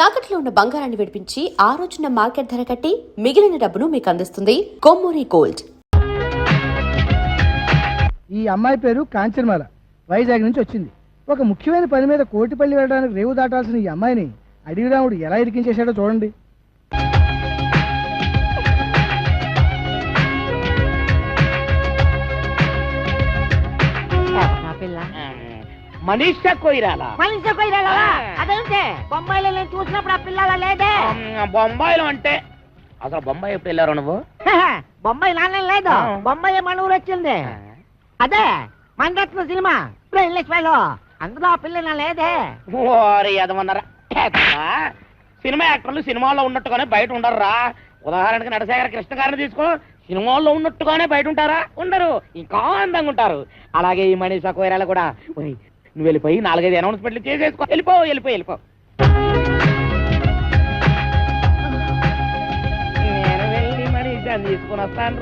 తాకట్లో ఉన్న బంగారాన్ని విడిపించి ఆ రోజున మార్కెట్ ధర కట్టి మిగిలిన డబ్బును మీకు అందిస్తుంది కొమ్మూరి గోల్డ్. ఈ అమ్మాయి పేరు కాంచనమాల, వైజాగ్ నుంచి వచ్చింది. ఒక ముఖ్యమైన పని మీద కోటిపల్లి వెళ్ళడానికి రేవు దాటాల్సిన ఈ అమ్మాయిని అడవి రాముడు ఎలా ఇరికించేశాడో చూడండి. మనీషా కొయిరాలా అదేంటే బొంబాయిలో నేను చూసినప్పుడు ఆ పిల్లల లేదే. బొంబాయిలో అంటే అసలు బొంబాయి ఎప్పుడు వెళ్ళారు నువ్వు? బొంబాయి నాన్న లేదు, బొంబాయి మన ఊరు వచ్చింది. అదే మణరత్న సినిమా లో అందులో ఆ పిల్ల లేదే. ఓరి అదమన్నారా, సినిమా యాక్టర్లు సినిమాల్లో ఉన్నట్టుగానే బయట ఉండరురా. ఉదాహరణకి నటశేఖర కృష్ణ గారిని తీసుకో, సినిమాల్లో ఉన్నట్టుగానే బయట ఉంటారా? ఉండరు, ఇంకా అందంగా ఉంటారు. అలాగే ఈ మనీషా కొయిరాలా కూడా. నువ్వు వెళ్ళిపోయి 4-5 అనౌన్స్మెంట్లు చేసేసుకో, వెళ్ళిపో వెళ్ళిపో వెళ్ళిపో. నేను వెళ్ళి మనీషాని తీసుకుని వస్తాను.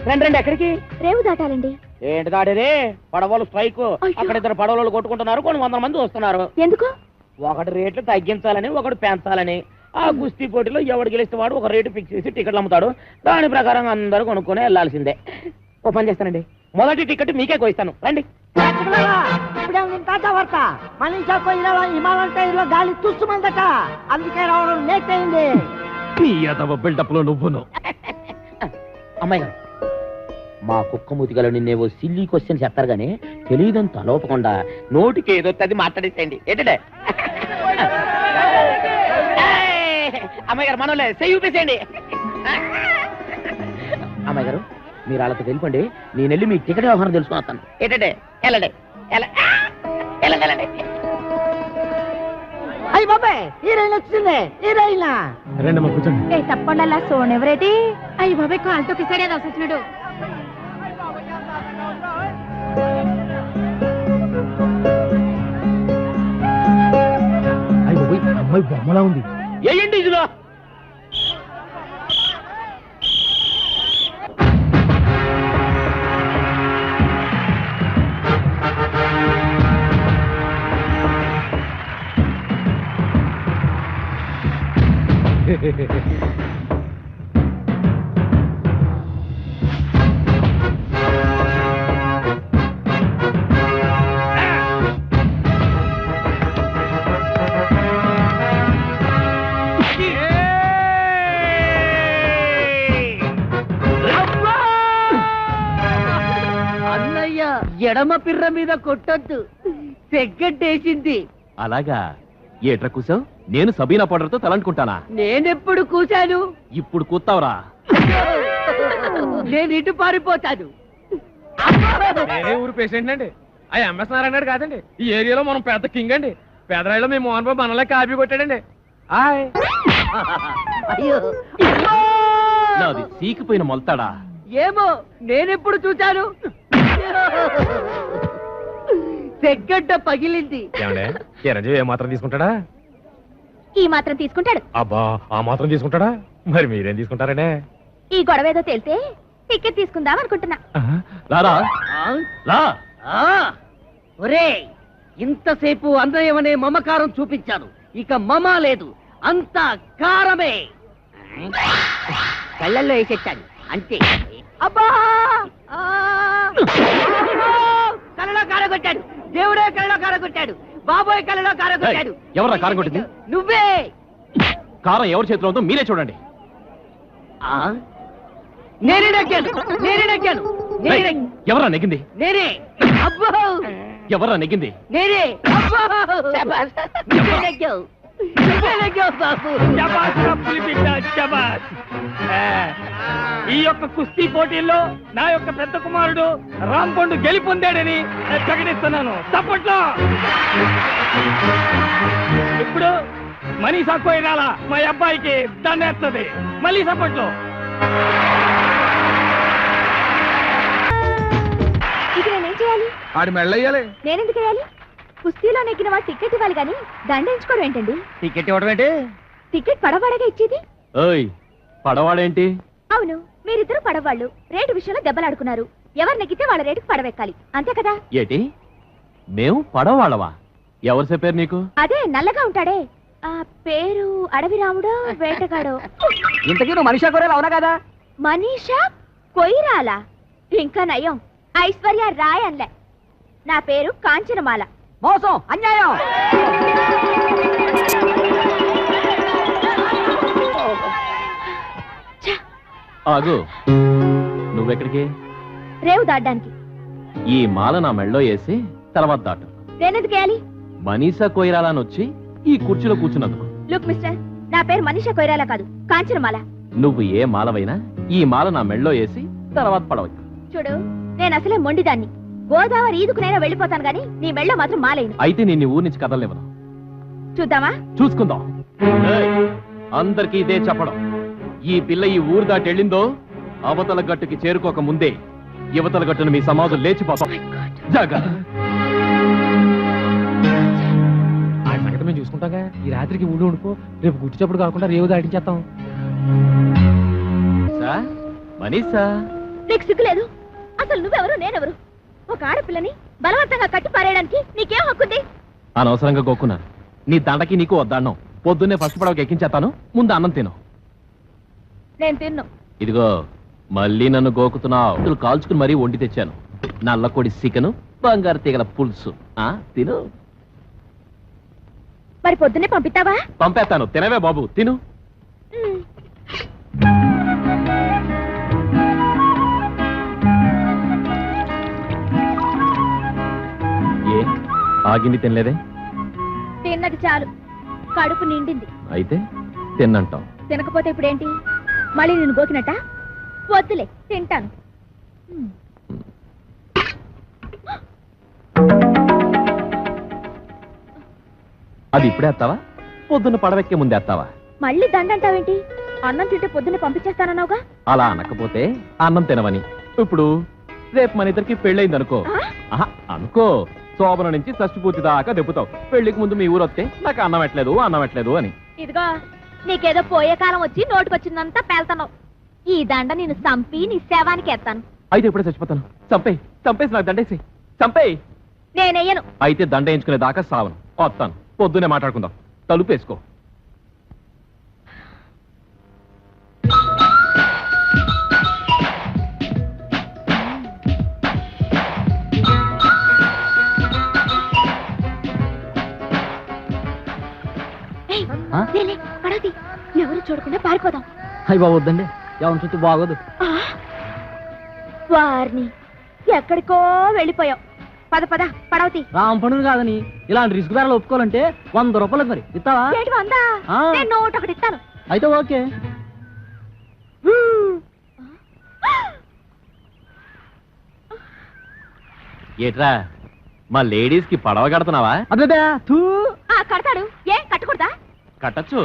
రండి రండి. ఎక్కడికి? రేవు దాటాలండి. ఏంటి దాడేది? పడవలు స్ట్రైక్. అక్కడ 2 పడవలు కొట్టుకుంటున్నారు, కొన్ని 100 మంది వస్తున్నారు. ఎందుకు? ఒకటి రేట్లు తగ్గించాలని, ఒకటి పెంచాలని. ఆ కుస్తీ పోటీలో ఎవడు గెలిస్తే వాడు ఒక రేటు ఫిక్స్ చేసి టికెట్లు అమ్ముతాడు. దాని ప్రకారం అందరూ కొనుక్కొని వెళ్లాల్సిందే. ఓ పని చేస్తానండి, మొదటి టికెట్ మీకే కోయిస్తాను, రండి. ఇప్పుడే వార్త, మనీషా కొయిరాలా హిమాలయం టైర్లో గాలి తుస్సుమందట, అందుకే రావడం లేట్ అయింది. బిల్డప్ లో నువ్వును. అమ్మాయి గారు, మా కుక్క మూతిగలో నిన్నేవో సిల్లీ క్వశ్చన్ చెప్తారు గానీ తెలియదని తలోపకుండా నోటికి ఏదో అది మాట్లాడేసేయండి. ఏంటంటే అమ్మాయి గారు మనోలే చెయ్యి ఊపేసేయండి. అమ్మాయి గారు, మీరు వాళ్ళతో వెళ్ళిపోండి, నేను వెళ్ళి మీ టికెట్ వ్యవహారం తెలుసుకుని వస్తాను. ఏంటంటే వెళ్ళండి. అయ్యి బాబాయ్, హీరోయిన్ వచ్చింది. హీరోయిన్ తప్పకుండా సోన్ ఎవరైతే అయ్యి బాబాయ్ కాలుతో కిసాడే వచ్చినాడు. అమ్మాయి బొమ్మలా ఉంది. ఏంటి ఇదిలో? అన్నయ్య ఎడమ పిర్ర మీద కొట్టొద్దు, సెగ్గట్టేసింది. అలాగా? ఏట్రా కూసావు? నేను సబీనా పౌడర్తో తలంటుకుంటానా? నేనెప్పుడు కూశాను? ఇప్పుడు కూతావురా. నేను ఇటు పారిపోతాను. నేనే ఊరు పేషెంట్ అండి. ఆ ఎంఎస్ నారాయణ కాదండి, ఈ ఏరియాలో మనం పెద్ద కింగ్ అండి. పేదరాయిలో మీ మోహన్ బాబు మనలే కాపీ కొట్టాడండి. అయ్యో, నాది సీకిపోయిన మొలతాడా? ఏమో, నేనెప్పుడు చూశాను? సెగ్గడ్డ పగిలింది. చిరంజీవి ఏ మాత్రం తీసుకుంటాడా? ఈ మాత్రం తీసుకుంటాడు. అబ్బా, ఆ మాత్రం తీసుకుంటాడా? మరి మీరేం తీసుకుంటారండి? ఈ గొడవ ఏదో తేలితే టికెట్ తీసుకుందాం అనుకుంటున్నా. లారా లా. ఒరే, ఇంతసేపు అన్నయ్యమనే మమకారం చూపించాను, ఇక మమ లేదు, అంతా కారమే. కళ్ళల్లో వేసేటాను అంతే. అబ్బా, కళ్ళలో కారగొట్టాడు, దేవుడే కళ్ళలో కారగొట్టాడు, బాబోయ్ కళ్ళలో కారగొట్టాడు. ఎవరా కారం కొట్టింది? నువ్వే. కారం ఎవరి చేతిలో ఉందో మీరే చూడండి. నేనే నెగ్గాను, నేనే నెగ్గాను. ఎవరా నెగ్గింది? నేనే. అబ్బో, ఎవరా నెగ్గింది? నేనే. అబ్బో, నువ్వే నెగ్గావు, నువ్వే నెగ్గావు బాబు. ఈ యొక్క కుస్తీ పోటీల్లో నా యొక్క పెద్ద కుమారుడు రాంపండు గెలుపొందాడని ప్రకటిస్తున్నాను. తప్పట్లో ఇప్పుడు మనీషా కొయిరాలా మా అబ్బాయికి దండేస్తుంది. మళ్ళీ సప్పట్లో. ఇది నేనేం చేయాలి? ఆడి మెళ్ళయ్యాలి. నేనెందుకు వేయాలి? కుస్తీలో నెగ్గిన వాడు టికెట్ ఇవ్వాలి గాని దండించుకోవడం ఏంటండి? టికెట్ ఇవ్వడం ఏంటి? టికెట్ పడవాడగా ఇచ్చేది. ఓయ్, పడవాడేంటి? అవును, మీరిద్దరు పడవాళ్ళు రేటు విషయంలో దెబ్బలాడుకున్నారు. ఎవరు నెగ్గితే వాళ్ళ రేటుకు పడవెక్కాలి, అంతే కదా? ఏటి మేము పడవాళ్ళవా? ఎవరు చెప్పారు నీకు? అదే నల్లగా ఉంటాడే ఆ పేరు అడవి రాముడో వేటగాడో. ఇంతకీ నువ్వు మనిషా కొరేలా అవునా కదా? మనీషా కొయిరాల. ఇంకా నయం ఐశ్వర్య రాయ్ అన్లే. నా పేరు కాంచనమాల. మోసం, అన్యాయం. ఆగు, నువ్వెక్కడికి? రేవు దాటడానికి. ఈ మాల నా మెళ్ళో వేసి తర్వాత దాటు. నేనెందుకు వేయాలి? మనీషా కొయిరాలని వచ్చి ఈ కుర్చీలో కూర్చున్నందుకు. లుక్ మిస్టర్, నా పేరు మనీషా కొయిరాల కాదు, కాంచనమాల. నువ్వు ఏ మాలవైనా ఈ మాల నా మెళ్ళో వేసి తర్వాత పడవచ్చు. చూడు, నేను అసలే మొండిదాన్ని. గోదావరి ఈదుకునైనా వెళ్ళిపోతాను గాని నీ మెళ్ళో మాత్రం మాలేను. అయితే నేను ఊరి నుంచి కదలనివ్వను. చూద్దామా? చూసుకుందాం. ఏయ్, అందరికీ ఇదే చెప్పడం. ఈ పిల్ల ఈ ఊరు దాటి వెళ్ళిందో అవతల గట్టుకి చేరుకోక ముందే యువతల గట్టును మీ సమాజం లేచిపోతాం. జాగ్రత్త. ఆ సంగతి మేము చూసుకుంటాగా. ఈ రాత్రికి ఊళ్ళో ఉండిపో, రేపు గుట్టి చప్పుడు కాకుండా రేవు దాటించేస్తాం. మనీషా, నీకు సిగ్గులేదు? అసలు నువ్వెవరు, నేనెవరు? ఒక ఆడపిల్లని బలవంతంగా కట్టి పారేయడానికి నీకేం హక్కుంది? అనవసరంగా గోక్కున్నాను. నీ దండకి నీకు వద్దాన్నం. పొద్దున్నే ఫస్ట్ పడవకి ఎక్కించేస్తాను, ముందు అన్నం తిను. నేను తిన్ను. ఇదిగో మళ్ళీ నన్ను గోకుతున్నావు. కాల్చుకుని మరీ వండి తెచ్చాను. నల్లకొడి చికెను, బంగారు తీగల పులుసు. తిను. మరి పొద్దున్నే పంపిస్తావా? పంపేస్తాను, తినవే బాబు, తిను. మ్. ఏ ఆగింది తినలేదే? తిన్నది చాలు, కడుపు నిండింది. అయితే తిన్నంటాం. తినకపోతే ఇప్పుడేంటి? మళ్ళీ నేను గోకినట్ట? వద్దులే, తింటాను. మ్. అది ఇప్పుడే వేస్తావా, పొద్దున్న పడవెక్కే ముందే వేస్తావా? మళ్ళీ దండంటావేంటి? అన్నం తింటే పొద్దున్నే పంపించేస్తానన్నావుగా. అలా అనకపోతే అన్నం తినవని. ఇప్పుడు రేపు మన ఇద్దరికి పెళ్ళయింది అనుకో. ఆ? అనుకో, శోభన నుంచి షష్ఠి పూర్తి దాకా దెప్పుతావు. పెళ్లికి ముందు మీ ఊరు వస్తే నాకు అన్నం పెట్టలేదు అని. ఇదిగో, నీకేదో పోయే కాలం వచ్చి నోటికొచ్చిందంతా పేల్తాను. ఈ దండ నేను చంపి నీ శవానికి ఎత్తాను. అయితే ఇప్పుడే చచ్చిపోతాను. చంపేసి నాకు దండేసి చంపేయి. నేనెయ్యను. అయితే దండ వేయించుకునే దాకా సావను. వస్తాను, పొద్దునే మాట్లాడుకుందాం. తలుపేసుకో. ఏయ్, లేలే, పడవది. ఎవరు చూడకుండా పారిపోదాం. అయ్యి బాబు వద్దండి, ఎవరి చుట్టూ బాగోదు. ఆ, వారిని ఎక్కడికో వెళ్ళిపోయావు. పద పద, పడవతి. రామ్ పండుగ కాదని ఇలాంటి రిస్క్ ధరలు ఒప్పుకోవాలంటే 100 రూపాయలకు మరి ఇస్తావా? ఏంటి వందా? ఆ. నేను నోట్ ఒకటి ఇస్తాను. అయితే ఓకే. ఏట్రా, మా లేడీస్ కి పడవ కడుతున్నావా? అదే తూ. ఆ, కడతాడు. ఏ కట్టకూడదా? కట్టచ్చు.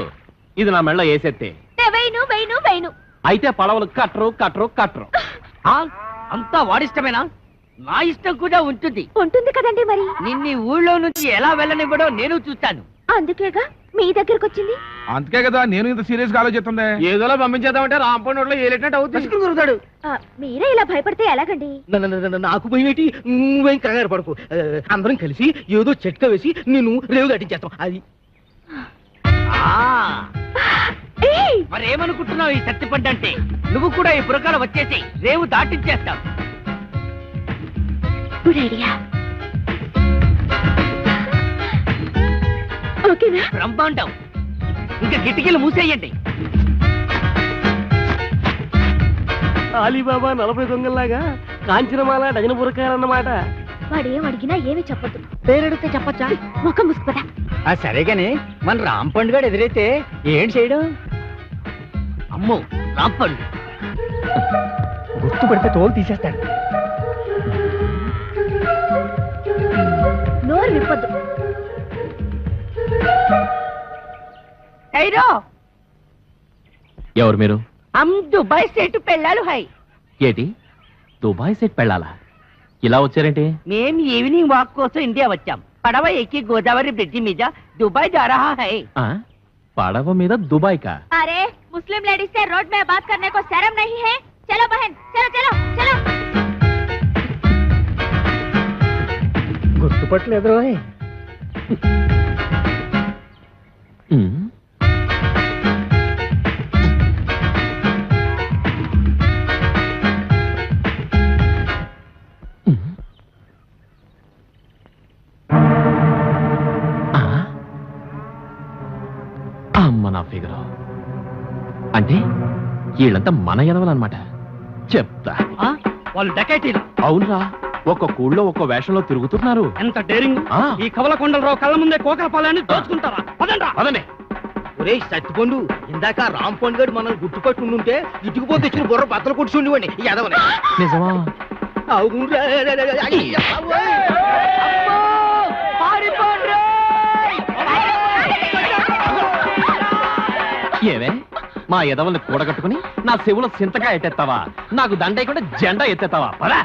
ఇది నా మెళ్ళ వేసేస్తే. వెయ్యను. అయితే పడవలు కట్టరు. అంతా వాడిష్టమేనా? నా ఇష్టం కూడా ఉంటుంది. ఉంటుంది కదండి మరి. నిన్ని ఊళ్ళో నుంచి ఎలా వెళ్ళనివ్వడో నేను చూస్తాను. అందుకేగా మీ దగ్గరకు వచ్చింది. అందుకే కదా నేను ఇంత సీరియస్ గా ఆలోచిస్తుంది. ఏదోలా పంపించేద్దామంటే రాంపండు ఏలేటట్టు అవుతుంది. ఆ, మీరే ఇలా భయపడితే ఎలాగండి? నాకు పోయినట్టి నువ్వేం కంగారు పడకు. అందరం కలిసి ఏదో చెట్క వేసి నేను రేవు దాటించేస్తాం. అది ఏయ్! మరేమనుకుంటున్నావు ఈ సత్తిపండంటే? నువ్వు కూడా ఈ పురకాల వచ్చేసి రేవు దాటించేస్తావు. Good idea. ఓకేనా? బ్రహ్మాండం. ఇంకా కిటికీలు మూసేయండి. అలీబాబా 40 దొంగల్లాగా కాంచనమాల డజన పురకాలన్నమాట. వాడేం అడిగినా ఏమీ చెప్పొద్దు. పేరెడితే చెప్పచ్చా? ముఖం ముసుకుపదా. సరే గాని మన రాంపండు గారు ఎదురైతే ఏం చేయడం? అమ్మో, రాంపండు గుర్తుపడితే తోలు తీసేస్తాడు. నోరు విప్పొద్దు. ఎవరు మీరు? దుబాయ్ సెట్ పెళ్ళాలు హై. ఏటి, దుబాయ్ సెట్ పెళ్ళాలా? ఇలా వచ్చారేంటి? మేం ఈవినింగ్ వాక్ కోసం ఇండియా వచ్చాం. పడవ ఎక్కి గోదావరి బ్రిడ్జి మీద దుబాయ్ जा रहा है. పడవ మీద దుబాయ్ కా? अरे मुस्लिम लेडीज से रोड में बात करने को शर्म नहीं है? चलो बहन, चलो. గుర్తుపట్టలేదు. ఉమ్. అమ్మ నా ఫిగరు. అంటే వీళ్ళంతా మన ఎదవలన్నమాట. చెప్తా. వాళ్ళు డకైటీలు. అవునరా, ఒక్క కూళ్ళో ఒక్క వేషంలో తిరుగుతున్నారు. ఎంత డేరింగ్. ఆ. ఈ కవలకొండలరావు కళ్ళ ముందే కోకల పాలని దోచుకుంటారా? పదండ్రా. పదండి. ఒరే సత్తిపండు, ఇందాక రాంపండు గారు మనల్ని గుర్తుపట్టి ఉంటే ఇటుకుపోతే ఇచ్చిన బుర్ర బద్దలు కొట్టి ఉండేవాడిని ఈ ఎదవని. నిజమా? అవునురా. ఏవే, మా ఎదవల్ని కూడగట్టుకుని నా చెవులో సింతగా ఎత్తేస్తావా? నాకు దండేయకుండా జెండా ఎత్తేస్తావా? పదా,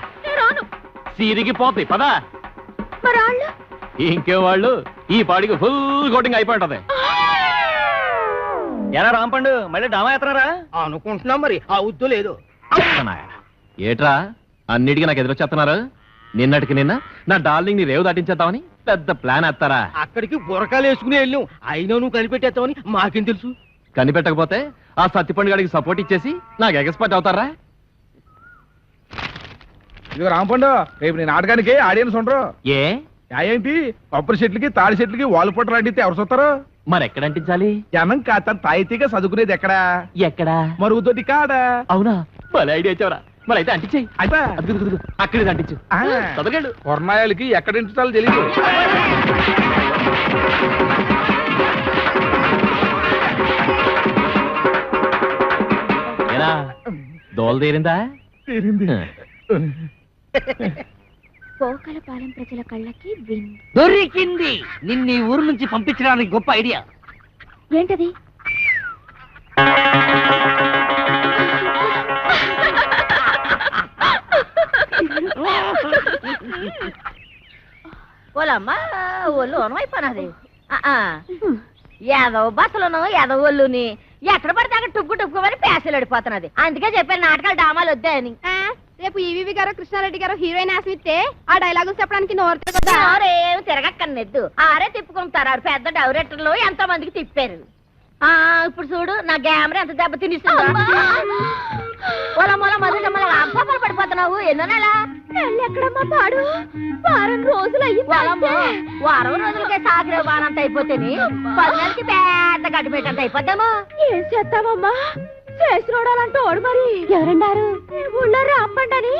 సిరిగిపోతాయి. పదా. ఇంకే వాళ్ళు ఈ పాడికి ఫుల్ కోటింగ్ అయిపోయి ఉంటది. ఎరా రాంపండు, మళ్ళీ డామా ఎత్తనారా? అనుకుంటున్నాం మరి, ఆ ఉద్దు లేదు. ఏట్రా అన్నిటికీ నాకు ఎదురొచ్చేస్తున్నారు? నిన్నటికి నిన్న నా డార్లింగ్ ని రేవు దాటించేద్దామని పెద్ద ప్లాన్ వేస్తారా? అక్కడికి బురకాలు వేసుకుని వెళ్ళాం, అయినా నువ్వు కనిపెట్టేస్తావని మాకేం తెలుసు? కనిపెట్టకపోతే ఆ సత్తిపండు గారికి సపోర్ట్ ఇచ్చేసి నాకు ఎక్స్పర్ట్ అవుతారా? ఇదిగో రాంపండు, రేపు నేను నాటకానికి ఆడియన్స్ ఉండరు. ఏ ఏంటి, కొబ్బరి చెట్లకి తాడి చెట్లకి వాల్ పొట్టలు అంటితే ఎవరు చూస్తారు? మరి ఎక్కడ అంటించాలి? జనం కాస్త తాయితీగా చదువుకునేది ఎక్కడా? ఎక్కడా? మరుగుదొడ్డి కాడా? అవునా, భలే ఐడియా ఇచ్చావరా. మరి అయితే అంటించేయి. అయితే అక్కడే అంటించు. చదవగలడు. కొర్నాయాలకి ఎక్కడ ఇంటాలో తెలియదు. ఏరా, దోల తీరిందా? పోకలపాలెం ప్రజల కళ్ళకి విందు. దొరికింది. నిన్ను ఈ ఊరు నుంచి పంపించడానికి గొప్ప ఐడియా. ఏంటది? ఓలమ్మా, ఒళ్ళు ఓనమైపోయినది. యాదవ బస్సులను యాదవొల్లుని ఎక్కడ పడితే అక్కడ టుక్కు టుక్కుమని పేసలు అడిపోతున్నది. అందుకే చెప్పాను నాటకాలు డామాలు వద్దా అని. రేపు ఈవీవి గారు కృష్ణారెడ్డి గారు హీరోయిన్ ఆస్మిస్తే ఆ డైలాగులు చెప్పడానికి ఏమి తిరగక్కర్లేదు. ఆరే తిప్పుకుంటారు. పెద్ద డైరెక్టర్లు ఎంతో మందికి తిప్పారు. ఇప్పుడు చూడు నా గ్యామరా ఎంత దెబ్బ తినిస్తుందో. అబ్బాలు పడిపోతున్నావు. ఎన్నో నెల ఎక్కడమ్మా పాడు? వారం రోజులు వారం రోజులకే సాగరే బానంత అయిపోతేని 10 నెలలకి పెద్ద గడ్డిపేటంత అయిపోతాము. ఏం చేస్తామమ్మా? చేసినోడాలంటూ ఓడు మరి. ఎవరన్నారు? ఊళ్ళో రాంపండని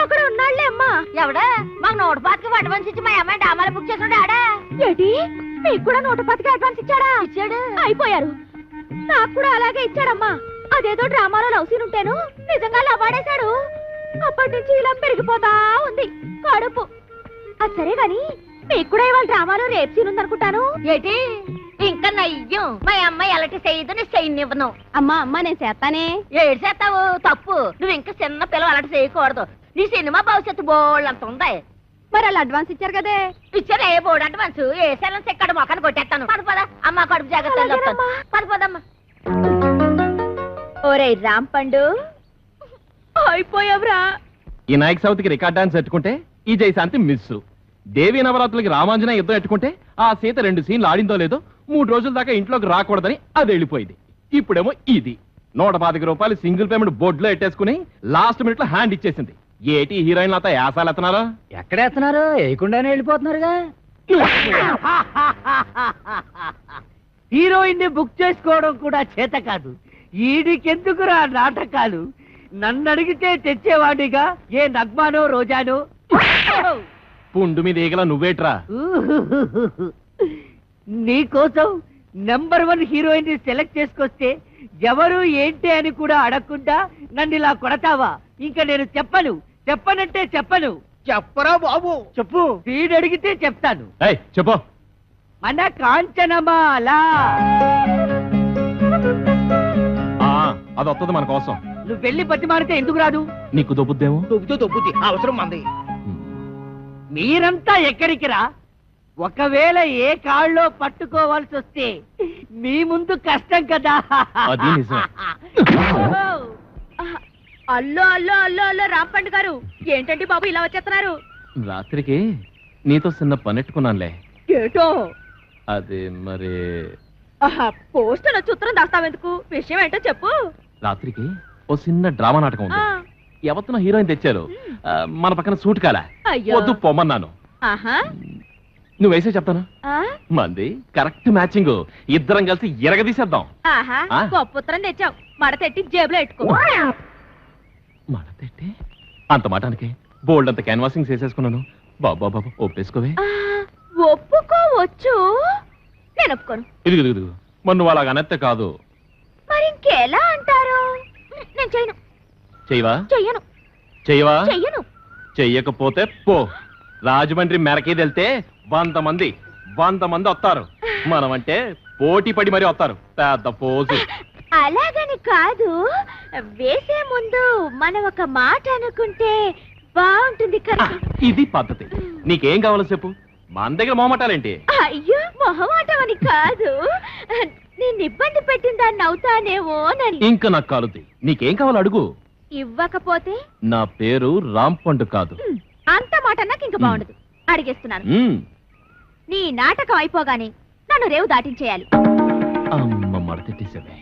ఒకడు ఉన్నాళ్లే అమ్మా. ఎవడా? మాకు 125కి అడ్వాన్స్ ఇచ్చి మా అమ్మాయి డామాలు బుక్ చేసినాడు. ఆడా ఏంటి, మీకు కూడా 110కి అడ్వాన్స్ ఇచ్చాడా? ఇచ్చాడు. అయిపోయారు. నాకు కూడా అలాగే ఇచ్చాడమ్మా. అదేదో డ్రామాలో లవ్ సీన్ ఉంటేను నిజంగా లవ్వాడేశాడు. అప్పటి నుంచి ఇలా పెరిగిపోతా ఉంది కడుపు. అది సరే గాని మీకు కూడా ఇవాళ డ్రామాలో రేప్ సీన్ ఉందనుకుంటాను. ఏటి ఇంకా నయ్యం. మా అమ్మాయి ఎలాంటి చేయదు, నీ చేయనివ్వను. అమ్మా నేను చేస్తానే. ఏడు చేస్తావు? తప్పు. నువ్వు ఇంకా చిన్న పిల్లలు అలాంటి చేయకూడదు. నీ సినిమా భవిష్యత్తు బోళ్ళంత ఉంది. మరి వాళ్ళు అడ్వాన్స్ ఇచ్చారు కదే. ఇచ్చారు. ఏ బోర్డు అడ్వాన్స్? ఏ సెలెన్స్ ఎక్కడ మొక్కను కొట్టేస్తాను. పద అమ్మ, కడుపు జాగ్రత్త. పదమ్మా. ఓరే రాంపండు, అయిపోయావురా. ఈ నాయక్ సౌత్కి రికార్డ్ డాన్స్ ఎట్టుకుంటే ఈ జయశాంతి మిస్. దేవీ నవరాత్రులకి రామాంజన యుద్ధం ఎట్టుకుంటే ఆ సీత 2 సీన్లు ఆడిందో లేదో 3 రోజుల దాకా ఇంట్లోకి రాకూడదని అది వెళ్ళిపోయింది. ఇప్పుడేమో ఇది 125 రూపాయలు సింగిల్ పేమెంట్ బోర్డులో ఎట్టేసుకుని లాస్ట్ మినిట్ లో హ్యాండ్ ఇచ్చేసింది. ఏటి హీరోయిన్ అంతా యాసాలు ఎత్తనారా? ఎక్కడ ఎత్తున్నారు? వేయకుండానే వెళ్ళిపోతున్నారుగా. హీరోయిన్ ని బుక్ చేసుకోవడం కూడా చేత కాదు. ఈడికెందుకురా నాటకాలు? నన్ను అడిగితే తెచ్చేవాడిగా ఏ నగ్మానో రోజానో. పుండు మీద ఈగల నువ్వేట్రా? నీకోసం నెంబర్ 1 హీరోయిన్ ని సెలెక్ట్ చేసుకొస్తే ఎవరు ఏంటి అని కూడా అడగకుండా నన్ను ఇలా కొడతావా? ఇంకా నేను చెప్పనంటే చెప్పను. చెప్పరా బాబు? చెప్పు. వీడు అడిగితే చెప్తాను. చెప్పు. మన కాంచనమాల. అది వస్తుంది మన కోసం. నువ్వు వెళ్ళి బతి మారితే ఎందుకు రాదు? నీకు దొబ్బుద్దేమో. దొబ్బుద్ది. అవసరం మంది. మీరంతా ఎక్కడికి రా? ఒకవేళ ఏ కాళ్ళలో పట్టుకోవాల్సి వస్తే మీ ముందు కష్టం కదా. అది నిజం. అల్లో రాంపండు గారు, ఏంటండి బాబు ఇలా వచ్చేస్తున్నారు? రాత్రికి నీతో చిన్న పనెట్టుకున్నానులే. ఏటో? అది మరి పోస్ట్ చిత్రం దాస్తావెందుకు? విషయం ఏంటో చెప్పు. రాత్రికి ఓ చిన్న డ్రామా నాటకం ఉంది. ఎవరితో హీరోయిన్ తెచ్చారు. మన పక్కన సూట్ కాలా. వద్దు పొమ్మన్నాను. నువ్వు వేసే చెప్తాను ఆ? మంది కరెక్ట్ మ్యాచింగ్ ఇద్దరం కలిసి ఎరగదీసేద్దాం ఆహా ఆ? గొప్ప ఉత్తరం తెచ్చావు మడతెట్టి జేబులో పెట్టుకో మడతెట్టి అంత మాటానికి బోల్డ్ అంత క్యాన్వాసింగ్ చేసేసుకున్నాను బాబా బాబా ఒప్పేసుకోవే ఆ, ఒప్పుకోవచ్చు నేను ఒప్పుకోను ఇదిగు మరి నువ్వు అలాగ అనెత్తే కాదు మరి ఇంకెలా అంటారు నేను చెయ్యను చెయ్యవా చెయ్యను చెయ్యవా చెయ్యకపోతే పో రాజమండ్రి మెరకే వెళ్తే 100 మంది వస్తారు మనమంటే పోటీ పడి మరీ వస్తారు పెద్ద పోజు అలాగని కాదు వేసే ముందు మనం ఒక మాట అనుకుంటే బాగుంటుంది కదా ఇది పద్ధతి నీకేం కావాలో చెప్పు మన దగ్గర మొహమాటాలేంటి అయ్యో మొహమాటం అని కాదు నేను ఇబ్బంది పెట్టిన దాన్ని అవుతానేమోనని ఇంకా నాకు కాలుద్ది నీకేం కావాలో అడుగు ఇవ్వకపోతే నా పేరు రాంపండు కాదు అంత మాట నాకు ఇంకా బాగుండదు అడిగేస్తున్నాను మ్మ్. నీ నాటకం అయిపోగానే నన్ను రేవు దాటించేయాలి అమ్మ మడతెట్టేసావే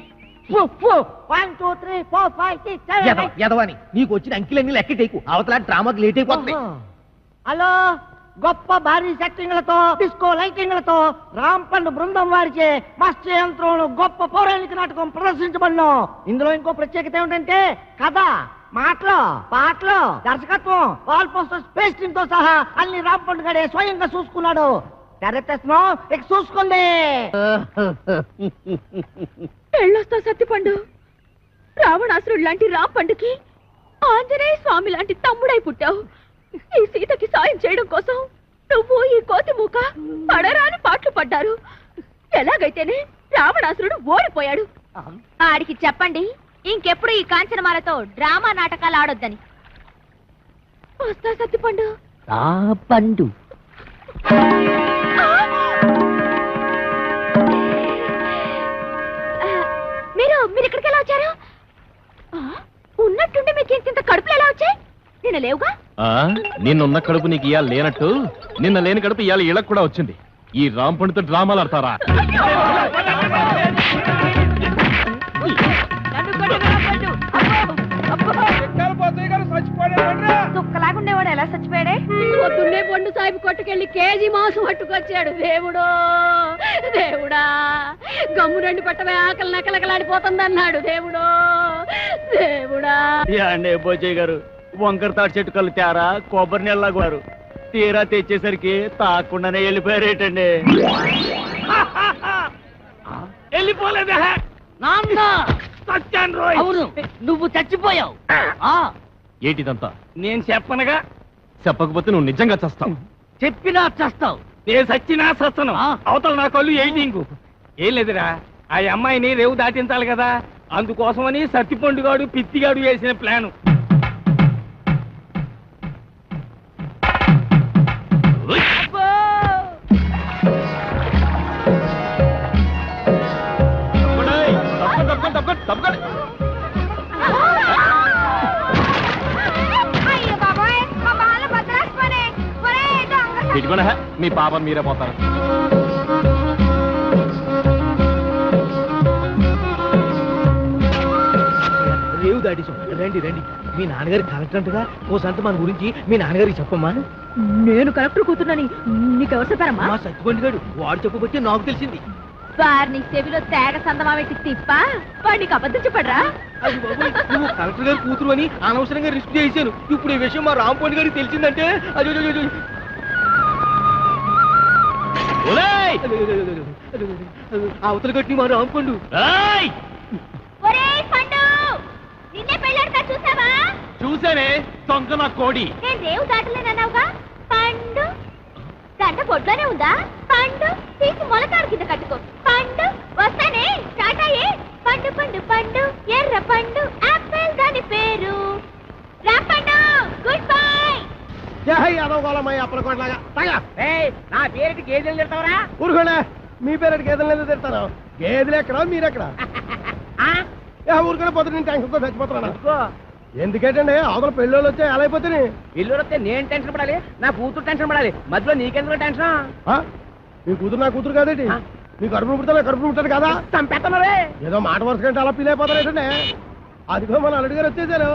ఎదవని నీకు వచ్చిన అంకిలన్నీ లెక్క టేకు అవతల డ్రామాకి లేట్ అయిపోతుంది హలో గొప్ప భారీ సెట్టింగ్లతో డిస్కో లైటింగ్లతో రాంపండు బృందం వారిచే మత్స్య యంత్రం గొప్ప పౌరాణిక నాటకం ప్రదర్శించబడిన ఇందులో ఇంకో ప్రత్యేకత ఏమిటంటే కథ మాటలు పాటలు దర్శకత్వం వాల్ పోస్టర్స్ పేస్టింగ్ తో సహా అన్ని రాంపండు గడే స్వయంగా చూసుకున్నాడు తెరతేస్తున్నాం ఇక చూసుకోండి పెళ్ళొస్తా సత్తిపండు రావణాసురుడు లాంటి రాంపండుకి ఆంజనేయ స్వామి లాంటి తమ్ముడై పుట్టావు ఈ సీతకి సాయం చేయడం కోసం నువ్వు ఈ కోతి మూక పడరాని పాటలు పడ్డారు ఎలాగైతేనే రావణాసురుడు ఓడిపోయాడు ఆడికి చెప్పండి ఇంకెప్పుడు ఈ కాంచనమాలతో డ్రామా నాటకాలు ఆడొద్దని వస్తా సత్తిపండు పండు మీరు ఇక్కడికి ఎలా వచ్చారు ఉన్నట్టుండి మీకు ఇంత కడుపులు ఎలా వచ్చాయి నేను లేవుగా నిన్నున్న కడుపు నీకు ఇవాళ లేనట్టు నిన్న లేని కడుపు ఇవాళ ఇళ్ళకు కూడా వచ్చింది ఈ రాంపండుతో డ్రామాలు ఆడతారా దుక్కలాగుండేవాడు ఎలా చచ్చిపోయాడే పొద్దున్నే పండు సాహిబ్ కొట్టుకెళ్ళి కేజీ మాంసం పట్టుకొచ్చాడు దేవుడో దేవుడా గమ్ము రెండు పట్టమే ఆకలి నకలకలాడిపోతుంది అన్నాడు దేవుడో దేవుడా అండి బోజయ్య గారు వంకర తాటి చెట్టు కళ్ళు తేరా కొబ్బరి నీళ్ళ గారు తీరా తెచ్చేసరికి తాకుండానే వెళ్ళిపోయారేటండి వెళ్ళిపోలేదా నాన్న సత్యాన్ రోయ్ అవును నువ్వు చచ్చిపోయావు ఏంటిదంతా నేను చెప్పనగా చెప్పకపోతే నువ్వు నిజంగా చస్తావు చెప్పినా చస్తావు నేను సచ్చినా సస్తను అవతల నా కళ్ళు ఎయిటింగ్ ఏం లేదురా ఆ అమ్మాయిని రేవు దాటించాలి కదా అందుకోసమని సత్తిపండుగాడు పిత్తిగాడు వేసిన ప్లాను అయ్యో బాబాయ్ మా బాల భద్రాస్పనే ఒరేయ్ దొంగ ఇటుకొనే మీ పాప మీరే పోతారు రేవు దాటేసాం రండి రండి మీ నాన్నగారి కలెక్టర్ అంటగా ఓ సంత మన గురించి మీ నాన్నగారికి చెప్పమ్మా నేను కలెక్టర్ కూతున్నని నీకెవరు చెప్పారమ్మా మా సత్తుబండి గారు వాడు చెప్పబట్టి నాకు తెలిసింది వారిని చెవిలో తేగ సందమా పెట్టి తిప్ప వాడికి అబద్ధం చెప్పడరా అది బాబోయ్, నువ్వు కలెక్టర్ గారి కూతురు అని అనవసరంగా రిస్క్ చేశాను ఇప్పుడు ఈ విషయం మా రాంపండి గారికి తెలిసిందంటే అయ్యో అవతల కట్టి మా రాంపండు ఒరేయ్ పండు నిన్నే పెళ్ళాడతా చూసావా చూసానే తొంక నా కోడి నేను రేవు దాటలేనన్నావుగా పండు దండ పొడ్లోనే ఉందా పండు తీసి మొలకాడు కింద కట్టుకో పండు వస్తానే స్టార్ట్ అయ్యే పండు పండు పండు ఎర్ర పండు ఆపిల్ దాని పేరు రాంపండు గుడ్ బై నా పేరుకి గేదెలు తిడతావరా ఊరుకోండి మీ పేరు గేదెలు ఎందుకు తిడతాను గేదెలు ఎక్కడ మీరెక్కడ ఊరుకోనే పోతే నేను టెన్షన్తో చచ్చిపోతున్నాను ఎందుకేటండి అవతల పెళ్ళోళ్ళు వచ్చే ఎలా అయిపోతుంది ఇల్లు వస్తే నేను టెన్షన్ పడాలి నా కూతురు టెన్షన్ పడాలి మధ్యలో నీకెందుకు టెన్షన్ మీ కూతురు నా కూతురు కాదేంటి మీ కడుపును పుడతా కడుపును పుట్టాడు కదా చంపేస్తున్నారే ఏదో మాట వరుస కంటే అలా ఫీల్ అయిపోతారేటండి అదిగో మన అల్లుడు గారు వచ్చేసారు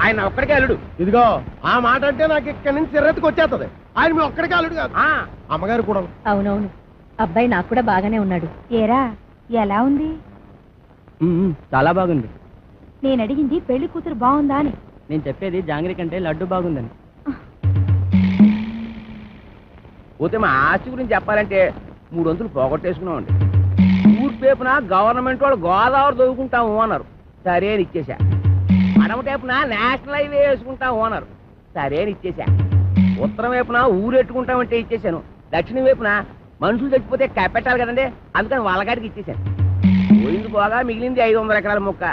ఆయన ఒక్కడికే అల్లుడు ఇదిగో ఆ మాట అంటే నాకు ఇక్కడి నుంచి చిరెత్తుకు వచ్చేస్తుంది ఆయన మీ ఒక్కడికి అల్లుడు కాదు, అమ్మగారు కూడా. అవునవును, అబ్బాయి నాకు కూడా బాగానే ఉన్నాడు. ఏరా ఎలా ఉంది? చాలా బాగుంది. నేను అడిగింది పెళ్లి కూతురు బాగుందా అని. నేను చెప్పేది జాంగ్రీ కంటే లడ్డు బాగుందని. పోతే మా ఆస్తి గురించి చెప్పాలంటే 300 పోగొట్టేసుకున్నామండి. ఊర్పేపున గవర్నమెంట్ వాళ్ళు గోదావరి దొరుకుంటాము అన్నారు, సరే అని ఇచ్చేసా. అడమ టైపున నేషనల్ హైవే వేసుకుంటాము అన్నారు, సరే అని ఇచ్చేసా. ఉత్తరం వైపున ఊరెట్టుకుంటామంటే ఇచ్చేసాను. దక్షిణం వైపున మనుషులు చచ్చిపోతే కప్పెట్టాలి కదండి, అందుకని వాళ్ళగాడికి ఇచ్చేసాను. పోయింది పోగా మిగిలింది 500 ఎకరాల మొక్క.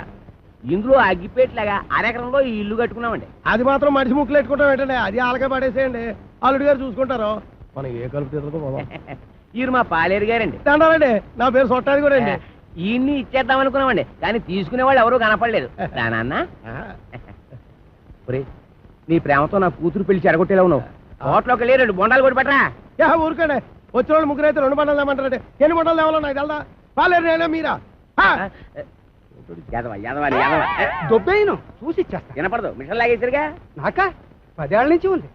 ఇందులో అగ్గిపేట్లాగా అరెకరంలో ఈ ఇల్లు కట్టుకున్నామండి. అది మాత్రం మనిషి ముక్కలు పెట్టుకుంటాం ఏంటండి, అది ఆలకే పడేసేయండి, అల్లుడు గారు చూసుకుంటారు. మనం ఏ కలుపు తీసుకో. ఈయన మా పాలేరు గారండి. దండాలండి, నా పేరు సొట్టాది కూడా అండి. ఈయన్ని ఇచ్చేద్దాం అనుకున్నామండి, కానీ తీసుకునే వాళ్ళు ఎవరూ కనపడలేదు. నాన్న నీ ప్రేమతో నా కూతురు పెళ్లి చెడగొట్టేలా ఉన్నావు. హోటల్లోకి వెళ్ళి 2 బొండాలు కొట్టి పట్టరా. ఊరుకోండి, వచ్చిన వాళ్ళు ముగ్గురు అయితే 2 బండలు ఏమంటారండి, ఎన్ని బండలు ఏమో నాకు తెలదా. పాలేరు నేనే మీరా దొబ్బేయను చూసి ఇచ్చేస్తా. వినపడదు, మిషన్ లాగేసరిగా. నాకా 10 ఏళ్ల నుంచి ఉంది.